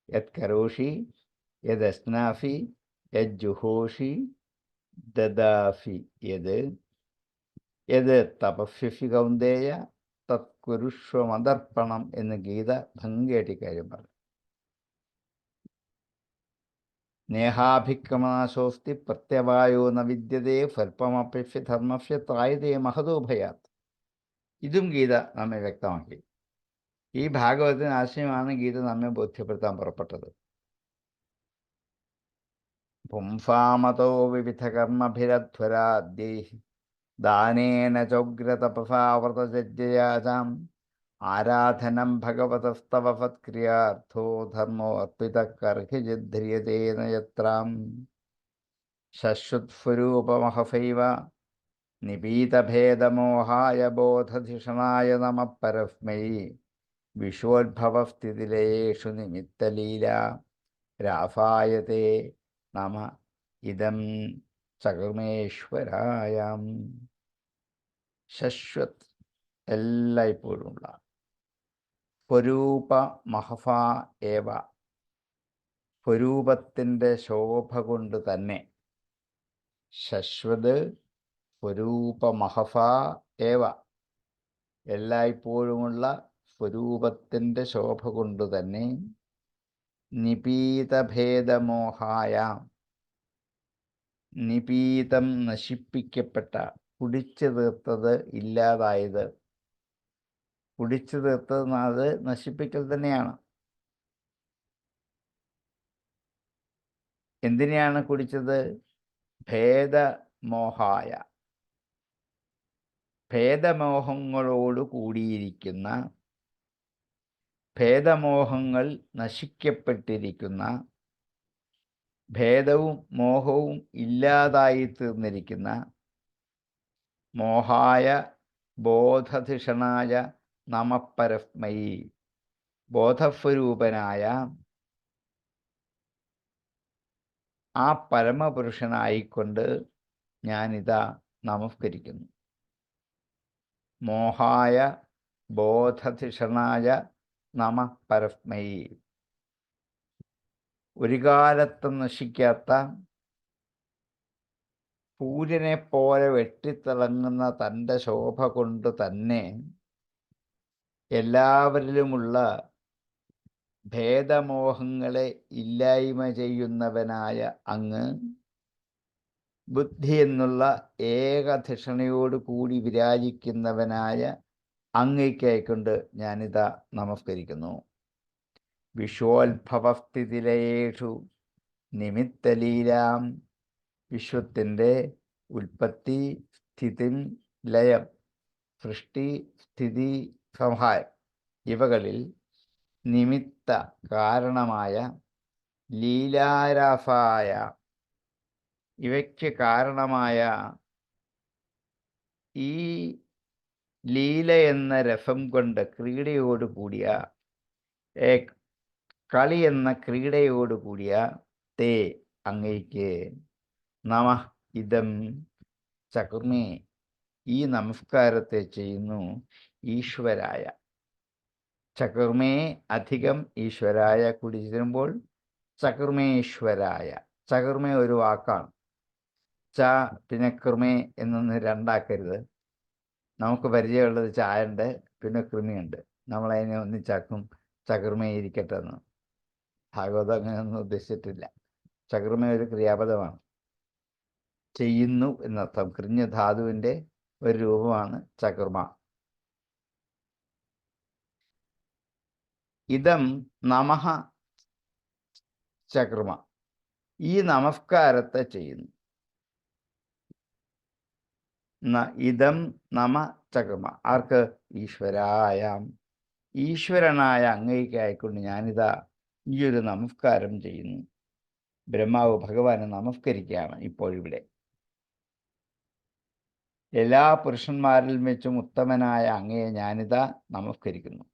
യത് കരോഷി യത് അസ്നാഫി യത് ജുഹോഷി ദദാഫി യത് തപസ്യസി കൗന്ദേയ തത് കുരുഷ്വമദർപ്പണം എന്ന് ഗീത ഭംഗിയായിട്ട് കാര്യം പറഞ്ഞു. നേഹാഭിക്രമനാശോസ്തി പ്രത്യവായോ ന വിദ്യതേ സ്വൽപ്പമപ്യസ്യ ധർമ്മസ്യ ത്രായതേ മഹതോ ഭയാത്. ഇതും ഗീത നമ്മെ വ്യക്തമാക്കി. ഈ ഭാഗവതത്തിന് ആശയമാണ് ഗീത നമ്മെ ബോധ്യപ്പെടുത്താൻ പുറപ്പെട്ടത്. പുംസാമതോ വിവിധകർമ്മഭിരധ്വരാദ്യൈഃ ദാനേന ചോഗ്രതപസാ വ്രതചര്യയാ ച ആരാധനം ഭഗവതസ്തവ സത്ക്രിയാർത്ഥോ ധർമ്മോർപ്പിതഃ കർഹിചിത് ധ്രിയതേ നയത്രാം. ശശ്വത്സ്വരൂപമഹസൈവ നിപീതഭേദമോഹായ ബോധധിഷണായ നമഃ പരസ്മൈ വിശ്വോദ്ഭവസ്ഥിതിലയേഷു നിമിത്തലീലാ രാസായതേ നമ ഇദം സകർമ്മേശ്വരായം. ശശ്വത് എല്ലായ്പ്പോഴുമുള്ള, സ്വരൂപ മഹഫ ഏവ സ്വരൂപത്തിൻ്റെ ശോഭ കൊണ്ട് തന്നെ. ശശ്വത് സ്വരൂപ മഹഫ ഏവ എല്ലായ്പ്പോഴുമുള്ള സ്വരൂപത്തിൻ്റെ ശോഭ കൊണ്ട് തന്നെ. നിപീതഭേദമോഹായ നിപീതം നശിപ്പിക്കപ്പെട്ട, കുടിച്ചു തീർത്തത്, ഇല്ലാതായത്. കുടിച്ചു തീർത്തത് അത് നശിപ്പിക്കൽ തന്നെയാണ്. എന്തിനെയാണ് കുടിച്ചത്? ഭേദമോഹായ, ഭേദമോഹങ്ങളോട് കൂടിയിരിക്കുന്ന, ഭേദമോഹങ്ങൾ നശിക്കപ്പെട്ടിരിക്കുന്ന, ഭേദവും മോഹവും ഇല്ലാതായി തീർന്നിരിക്കുന്ന, മോഹായ ബോധധിഷണായ നമഃ പരസ്മൈ ബോധസ്വരൂപനായ ആ പരമപുരുഷനായിക്കൊണ്ട് ഞാനിതാ നമസ്കരിക്കുന്നു. മോഹായ ബോധധിഷണായ നമഃ പരസ്മൈ. ഒരു കാലത്തും നശിക്കാത്ത, സൂര്യനെ പോലെ വെട്ടിത്തിളങ്ങുന്ന തൻ്റെ ശോഭ കൊണ്ട് തന്നെ എല്ലാവരിലുമുള്ള ഭേദമോഹങ്ങളെ ഇല്ലായ്മ ചെയ്യുന്നവനായ അങ്ങ് ബുദ്ധി എന്നുള്ള ഏകധിഷണയോട് കൂടി വിരാജിക്കുന്നവനായ അങ്ങയ്ക്കായിക്കൊണ്ട് ഞാനിതാ നമസ്കരിക്കുന്നു. വിശ്വോത്ഭവസ്ഥിതിലയേഷു നിമിത്തലീലാം വിശ്വത്തിൻ്റെ ഉൽപ്പത്തി, സ്ഥിതി, ലയം, സൃഷ്ടി, സ്ഥിതി, സംഹാരം ഇവകളിൽ നിമിത്ത കാരണമായ ലീലാരാഫായ ഇവയ്ക്ക് കാരണമായ ഈ ലീല എന്ന രസം കൊണ്ട് ക്രീഡയോടുകൂടിയ കളി എന്ന ക്രീഡയോടുകൂടിയ തേ അങ്ങയ്ക്ക് നമ ഇതം ചകുർമേ ഈ നമസ്കാരത്തെ ചെയ്യുന്നു ഈശ്വരായ. ചകുർമേ അധികം ഈശ്വരായ കൂടി ചേരുമ്പോൾ ചകുർമേശ്വരായ. ചകുർമേ ഒരു വാക്കാണ്. ച പിന്നെ കൃമേ എന്നൊന്ന് രണ്ടാക്കരുത്. നമുക്ക് പരിചയമുള്ളത് ചായണ്ട്, പിന്നെ കൃമിയുണ്ട്. നമ്മളതിനെ ഒന്നിച്ചാക്കും ചകുർമേ ഇരിക്കട്ടെ എന്ന്. ഭാഗവതം അങ്ങനെയൊന്നും ഉദ്ദേശിച്ചിട്ടില്ല. ചകുർമേ ഒരു ക്രിയാപദമാണ്, ചെയ്യുന്നു എന്നർത്ഥം. കൃഞ്ഞ ധാതുവിൻ്റെ ഒരു രൂപമാണ് ചകുർമ. ഇതം നമഃ ചകുർമ ഈ നമസ്കാരത്തെ ചെയ്യുന്നു. ഇതം നമ ചകുർമ ആർക്ക്? ഈശ്വരായ. ഈശ്വരനായ അങ്ങേക്കായിക്കൊണ്ട് ഞാനിതാ ഈ ഒരു നമസ്കാരം ചെയ്യുന്നു. ബ്രഹ്മാവ് ഭഗവാനെ നമസ്കരിക്കുകയാണ് ഇപ്പോഴിവിടെ. എല്ലാ പുരുഷന്മാരിൽ വെച്ചും ഉത്തമനായ അങ്ങയെ ഞാനിതാ നമസ്കരിക്കുന്നു.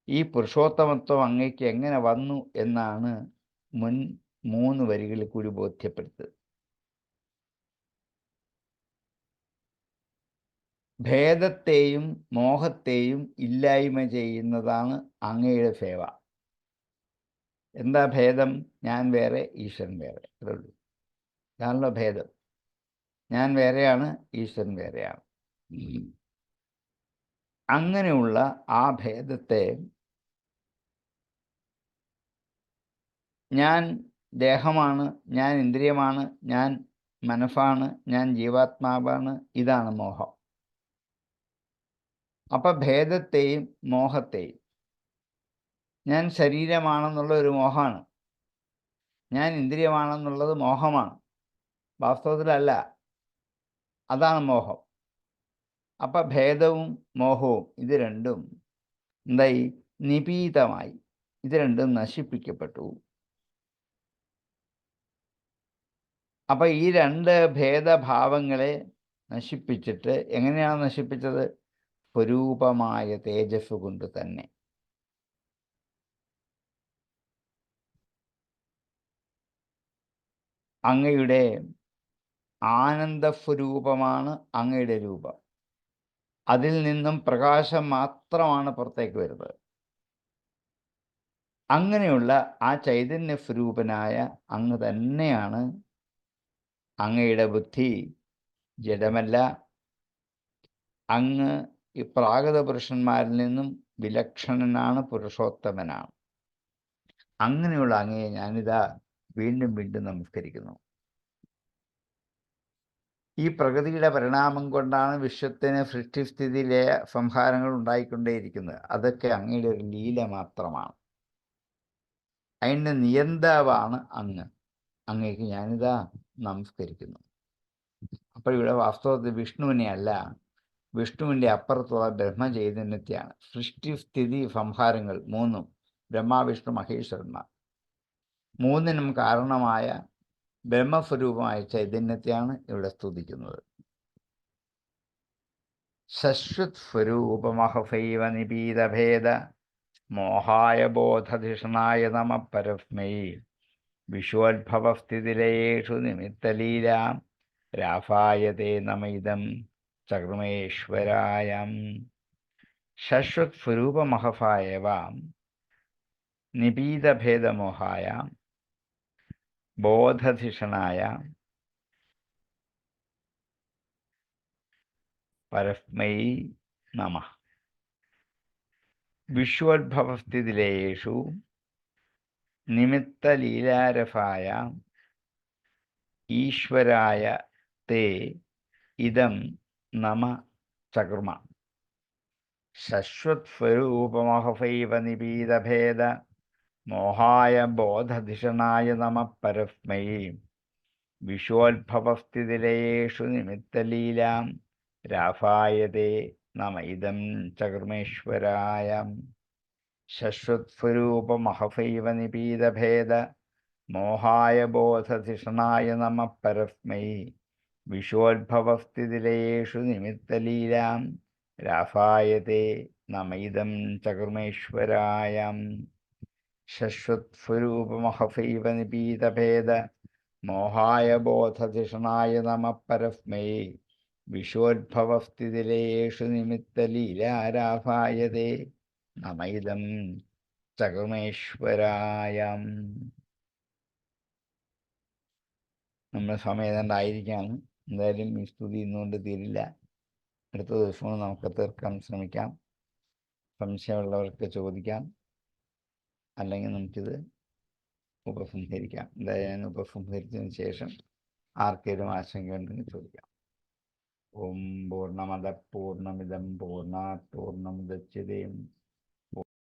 ഈ പുരുഷോത്തമത്വം അങ്ങയ്ക്ക് എങ്ങനെ വന്നു എന്നാണ് മുൻ 3 വരികളിൽ കൂടി ബോധ്യപ്പെടുത്തുന്നത്. ഭേദത്തെയും മോഹത്തെയും ഇല്ലായ്മ ചെയ്യുന്നതാണ് അങ്ങയുടെ സേവ. എന്താ ഭേദം? ഞാൻ വേറെ, ഈശ്വരൻ വേറെ. അത്രേ ഉള്ളൂ. ഇതാണല്ലോ ഭേദം. ഞാൻ വേറെയാണ്, ഈശ്വരൻ വേറെയാണ്. അങ്ങനെയുള്ള ആ ഭേദത്തെ ഞാൻ ദേഹമാണ്, ഞാൻ ഇന്ദ്രിയമാണ്, ഞാൻ മനസ്സാണ്, ഞാൻ ജീവാത്മാവാണ്, ഇതാണ് മോഹം. അപ്പം ഭേദത്തെയും മോഹത്തെയും, ഞാൻ ശരീരമാണെന്നുള്ള ഒരു മോഹമാണ്, ഞാൻ ഇന്ദ്രിയമാണെന്നുള്ളത് മോഹമാണ്, വാസ്തവത്തിലല്ല. അതാണ് മോഹം. അപ്പം ഭേദവും മോഹവും ഇത് രണ്ടും എന്തായി? നിപീതമായി. ഇത് രണ്ടും നശിപ്പിക്കപ്പെട്ടു. അപ്പം ഈ 2 ഭേദഭാവങ്ങളെ നശിപ്പിച്ചിട്ട് എങ്ങനെയാണ് നശിപ്പിച്ചത്? സ്വരൂപമായ തേജസ് കൊണ്ട് തന്നെ. അങ്ങയുടെ ആനന്ദസ്വരൂപമാണ് അങ്ങയുടെ രൂപം. അതിൽ നിന്നും പ്രകാശം മാത്രമാണ് പുറത്തേക്ക് വരുന്നത്. അങ്ങനെയുള്ള ആ ചൈതന്യ സ്വരൂപനായ അങ്ങ് തന്നെയാണ്. അങ്ങയുടെ ബുദ്ധി ജഡമല്ല. അങ്ങ് ഈ പ്രാകൃത പുരുഷന്മാരിൽ നിന്നും വിലക്ഷണനാണ്, പുരുഷോത്തമനാണ്. അങ്ങനെയുള്ള അങ്ങയെ ഞാനിതാ വീണ്ടും വീണ്ടും നമസ്കരിക്കുന്നു. ഈ പ്രകൃതിയുടെ പരിണാമം കൊണ്ടാണ് വിശ്വത്തിന് സൃഷ്ടിസ്ഥിതി ലയ സംഹാരങ്ങൾ ഉണ്ടായിക്കൊണ്ടേയിരിക്കുന്നത്. അതൊക്കെ അങ്ങയുടെ ഒരു ലീല മാത്രമാണ്. അതിൻ്റെ നിയന്താവാണ് അങ്ങ്. അങ്ങേക്ക് ഞാനിതാ നമസ്കരിക്കുന്നു. അപ്പോൾ ഇവിടെ വാസ്തവത്തിൽ വിഷ്ണുവിനെ അല്ല, വിഷ്ണുവിൻ്റെ അപ്പുറത്തുള്ള ബ്രഹ്മചൈതന്യത്തെയാണ്. സൃഷ്ടിസ്ഥിതി സംഹാരങ്ങൾ 3 ബ്രഹ്മാവിഷ്ണു മഹേശ്വരന്മാർ 3നും കാരണമായ ബ്രഹ്മസ്വരൂപമായ ചൈതന്യത്തെയാണ് ഇവിടെ സ്തുതിക്കുന്നത്. ശശ്വത് സ്വരൂപമഹൈവ നിപീതഭേദ മോഹായ ബോധധിഷണായ നമ പരസ്മൈ വിശ്വോദ്ഭവസ്ഥിതിലയേഷു നിമിത്തലീലാം രാഫായതേ നമൈദം ചകൃമേശ്വരായം. ശശ്വത് സ്വരൂപമഹഫായവ നിപീതഭേദമോഹായ ബോധധിഷണായ പരസ്മൈ നമഃ വിശ്വോദ്ഭവസ്ഥിതിലയേഷു നിമിത്തലീലാരഫായ ഈശ്വരായ തേ ഇദം നമ ചകൃമ. ശശ്വത് സ്വരൂപമഹൈവ നിപീതഭേദ മോഹായ ബോധധിഷണായ നമ പരസ്മൈ വിശ്വോത്ഭവസ്ഥിതിലയേഷു നിമിത്തലീലാം രാഫായതേ നമ ഇദം ചകർമേശ്വരായ ശശ്വത്സ്വരൂപമഹഫൈവ നിപീതഭേദ മോഹായ ബോധധിഷണായ നമ പരസ്മൈ വിശ്വോത്ഭവസ്ഥിതിലയേഷു നിമിത്തലീലാം രാഫായതേ നമ ഇദം ചകർമേശ്വരായ ശശ്വത്സ്വരൂപമഹഫൈവ നിപീതഭേദ മോഹായ ബോധധിഷണായ നമ പരസ്മൈ വിശ്വോത്ഭവസ്ഥിതിലയേഷു നിമിത്തലീലാരാഫായതേ നമ ഇദം ചകർമേശ്വരായ. നമ്മുടെ സമയം ഏതാണ്ടായിരിക്കുകയാണ്. എന്തായാലും ഈ സ്തുതി ഇന്നുകൊണ്ട് തീരില്ല. അടുത്ത ദിവസവും നമുക്ക് തീർക്കാൻ ശ്രമിക്കാം. സംശയമുള്ളവർക്ക് ചോദിക്കാം, അല്ലെങ്കിൽ നമുക്കിത് ഉപസംഹരിക്കാം. എന്തായാലും ഉപസംഹരിച്ചതിന് ശേഷം ആർക്കെങ്കിലും ആശങ്കയുണ്ടെങ്കിൽ ചോദിക്കാം. ഓം പൂർണ്ണമദ പൂർണ്ണമിദം പൂർണ്ണാത് പൂർണ്ണമുദച്യതേ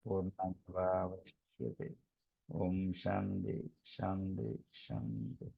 പൂർണ്ണമേവാവശിഷ്യതേ. ഓം ശാന്തി ശാന്തി ശാന്തി.